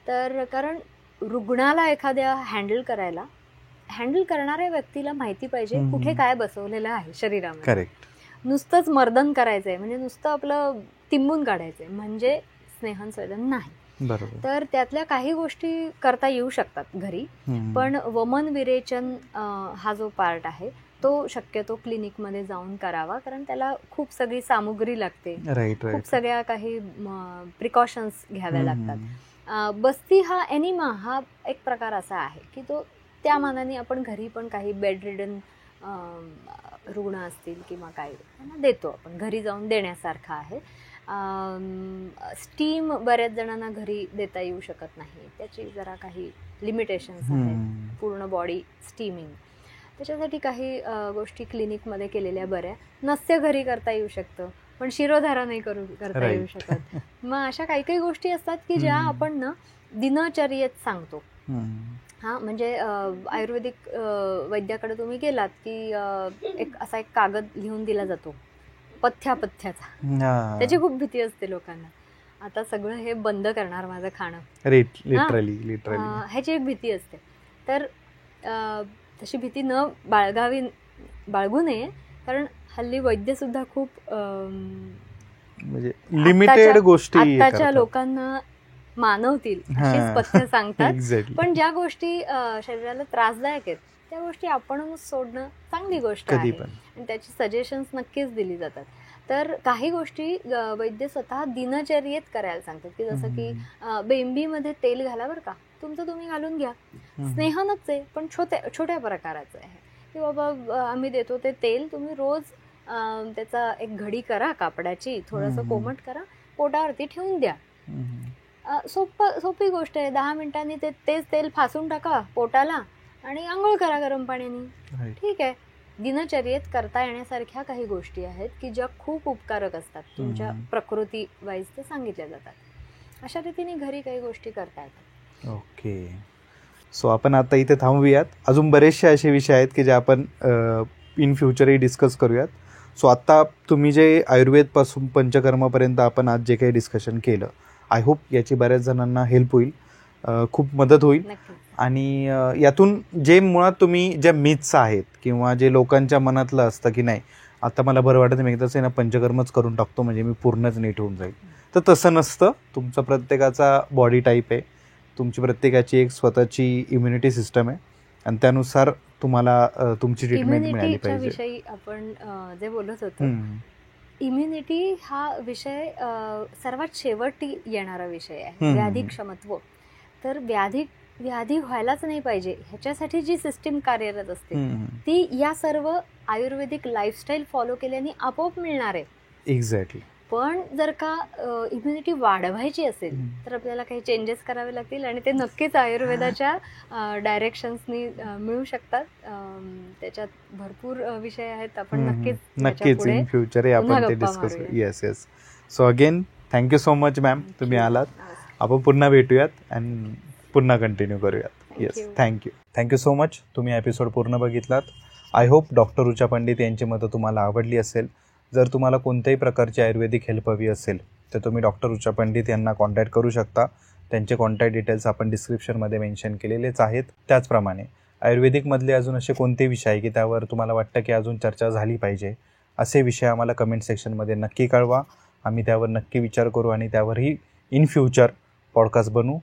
तर कारण रुग्णाला एखाद्या हँडल करणाऱ्या व्यक्तीला माहिती पाहिजे कुठे काय बसवलेलं आहे शरीरामध्ये. नुसतंच मर्दन करायचंय म्हणजे नुसतं आपलं तिंबून काढायचंय म्हणजे स्नेहनस्वेदन नाही. तर त्यातल्या काही गोष्टी करता येऊ शकतात घरी, पण वमन विरेचन हा जो पार्ट आहे तो शक्यतो क्लिनिकमध्ये जाऊन करावा, कारण त्याला खूप सगळी सामुग्री लागते, खूप सगळ्या काही प्रिकॉशन्स घ्याव्या लागतात. बस्ती हा एनिमा हा एक प्रकार असा आहे की तो त्या मानाने आपण घरी पण काही बेड रिडन रुग्ण असतील किंवा काही त्यांना देतो, आपण घरी जाऊन देण्यासारखं आहे. स्टीम बऱ्याच जणांना घरी देता येऊ शकत नाही, त्याची जरा काही लिमिटेशन्स आहेत, पूर्ण बॉडी स्टीमिंग. त्याच्यासाठी काही गोष्टी क्लिनिकमध्ये केलेल्या बऱ्या. नस्य घरी करता येऊ शकतं, पण शिरोधारा नाही करता येऊ शकत. मग अशा काही गोष्टी असतात की ज्या आपण ना दिनचर्येत सांगतो. हा, म्हणजे आयुर्वेदिक वैद्याकडे तुम्ही गेलात की असा एक कागद लिहून दिला जातो पथ्याचा. त्याची खूप भीती असते लोकांना. आता सगळं हे बंद करणार माझं खाणं, लिटरली ह्याची एक भीती असते. तर तशी भीती न बाळगू नये, कारण हल्ली वैद्य सुद्धा खूप म्हणजे लिमिटेड गोष्टी आताच्या लोकांना मानवतील अशीच पथ्य सांगतात. पण ज्या गोष्टी शरीराला त्रासदायक आहेत त्या गोष्टी आपणच सोडणं चांगली गोष्ट आहे आणि त्याची सजेशन्स नक्कीच दिली जातात. तर काही गोष्टी वैद्य स्वतः दिनचर्येत करायला सांगतात, की जसं की बेंबीमध्ये तेल घाला बरं का, तुमचं तुम्ही घालून घ्या. स्नेहनच आहे पण छोट्या प्रकाराचं आहे, की बाबा आम्ही देतो ते तेल, तुम्ही रोज त्याचा एक घडी करा कापडाची, थोडंसं कोमट करा, पोटावरती ठेवून द्या. सोपी गोष्ट आहे. 10 मिनिटांनी तेच तेल फासून टाका पोटाला आणि आंघोळ करा गरम पाण्याने. ठीक आहे. दिनचर्येत करता येण्यासारख्या काही गोष्टी आहेत की ज्या खूप उपकारक असतात, तुमच्या प्रकृती वाईज ते सांगितल्या जातात. अशा रीतीने घरी काही गोष्टी करता येतात. ओके. सो आपण आता इथे थांबूयात. अजून बरेचसे असे विषय आहेत की जे आपण इन फ्युचरही डिस्कस करूयात. सो आत्ता तुम्ही जे आयुर्वेदपासून पंचकर्मापर्यंत आपण आज जे काही डिस्कशन केलं, आय होप याची बऱ्याच जणांना हेल्प होईल, खूप मदत होईल. आणि यातून जे मुळात तुम्ही ज्या मिथ्स आहेत किंवा जे लोकांच्या मनातलं असतं की नाही आता मला बरं वाटत मी एकदाच आहे ना पंचकर्मच करून टाकतो म्हणजे मी पूर्णच नीट होऊन जाईल, तर तसं नसतं. तुमचा प्रत्येकाचा बॉडी टाईप आहे, तुमची प्रत्येकाची एक स्वतःची इम्युनिटी सिस्टम आहे आणि त्यानुसार तुम्हाला तुमची ट्रीटमेंट मिळाली पाहिजे. विषयी आपण जे बोलत होतो, इम्युनिटी हा विषय सर्वात शेवटी येणारा विषय आहे. व्याधी क्षमत्व. तर व्याधी व्हायलाच नाही पाहिजे ह्याच्यासाठी जी सिस्टीम कार्यरत असते ती या सर्व आयुर्वेदिक लाईफस्टाईल फॉलो केल्याने आपोआप मिळणार आहे. एक्झॅक्टली. पण जर का इम्युनिटी वाढवायची असेल तर आपल्याला काही चेंजेस करावे लागतील आणि ते नक्कीच आयुर्वेदाच्या डायरेक्शन्सनी मिळू शकतात. त्याच्यात भरपूर विषय आहेत, आपण नक्कीच इन फ्युचर आपण ते discuss. Yes. So again thank you so much ma'am, तुम्ही आलात. आपण पुन्हा भेटूयात आणि पुन्हा कंटिन्यू करूयात. Yes, thank you so much. तुम्ही एपिसोड पूर्ण बघितलात. आय होप डॉक्टर ऋचा पंडित यांची मतं तुम्हाला आवडली असेल. जर तुम्हाला कोणत्याही प्रकारची आयुर्वेदिक हेल्प हवी असेल तर तुम्ही डॉक्टर ऋचा पंडित यांना कॉन्टॅक्ट करू शकता. त्यांचे कॉन्टॅक्ट डिटेल्स आपण डिस्क्रिप्शनमध्ये मेन्शन केलेलेच आहेत. त्याचप्रमाणे आयुर्वेदिकमधले अजून असे कोणते विषय आहे की त्यावर तुम्हाला वाटतं की अजून चर्चा झाली पाहिजे, असे विषय आम्हाला कमेंट सेक्शनमध्ये नक्की कळवा. आम्ही त्यावर नक्की विचार करू आणि त्यावरही इन फ्युचर पॉडकास्ट बनवू.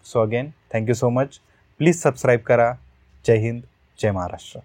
So again thank you so much. Please subscribe करा. जय हिंद, जय महाराष्ट्र.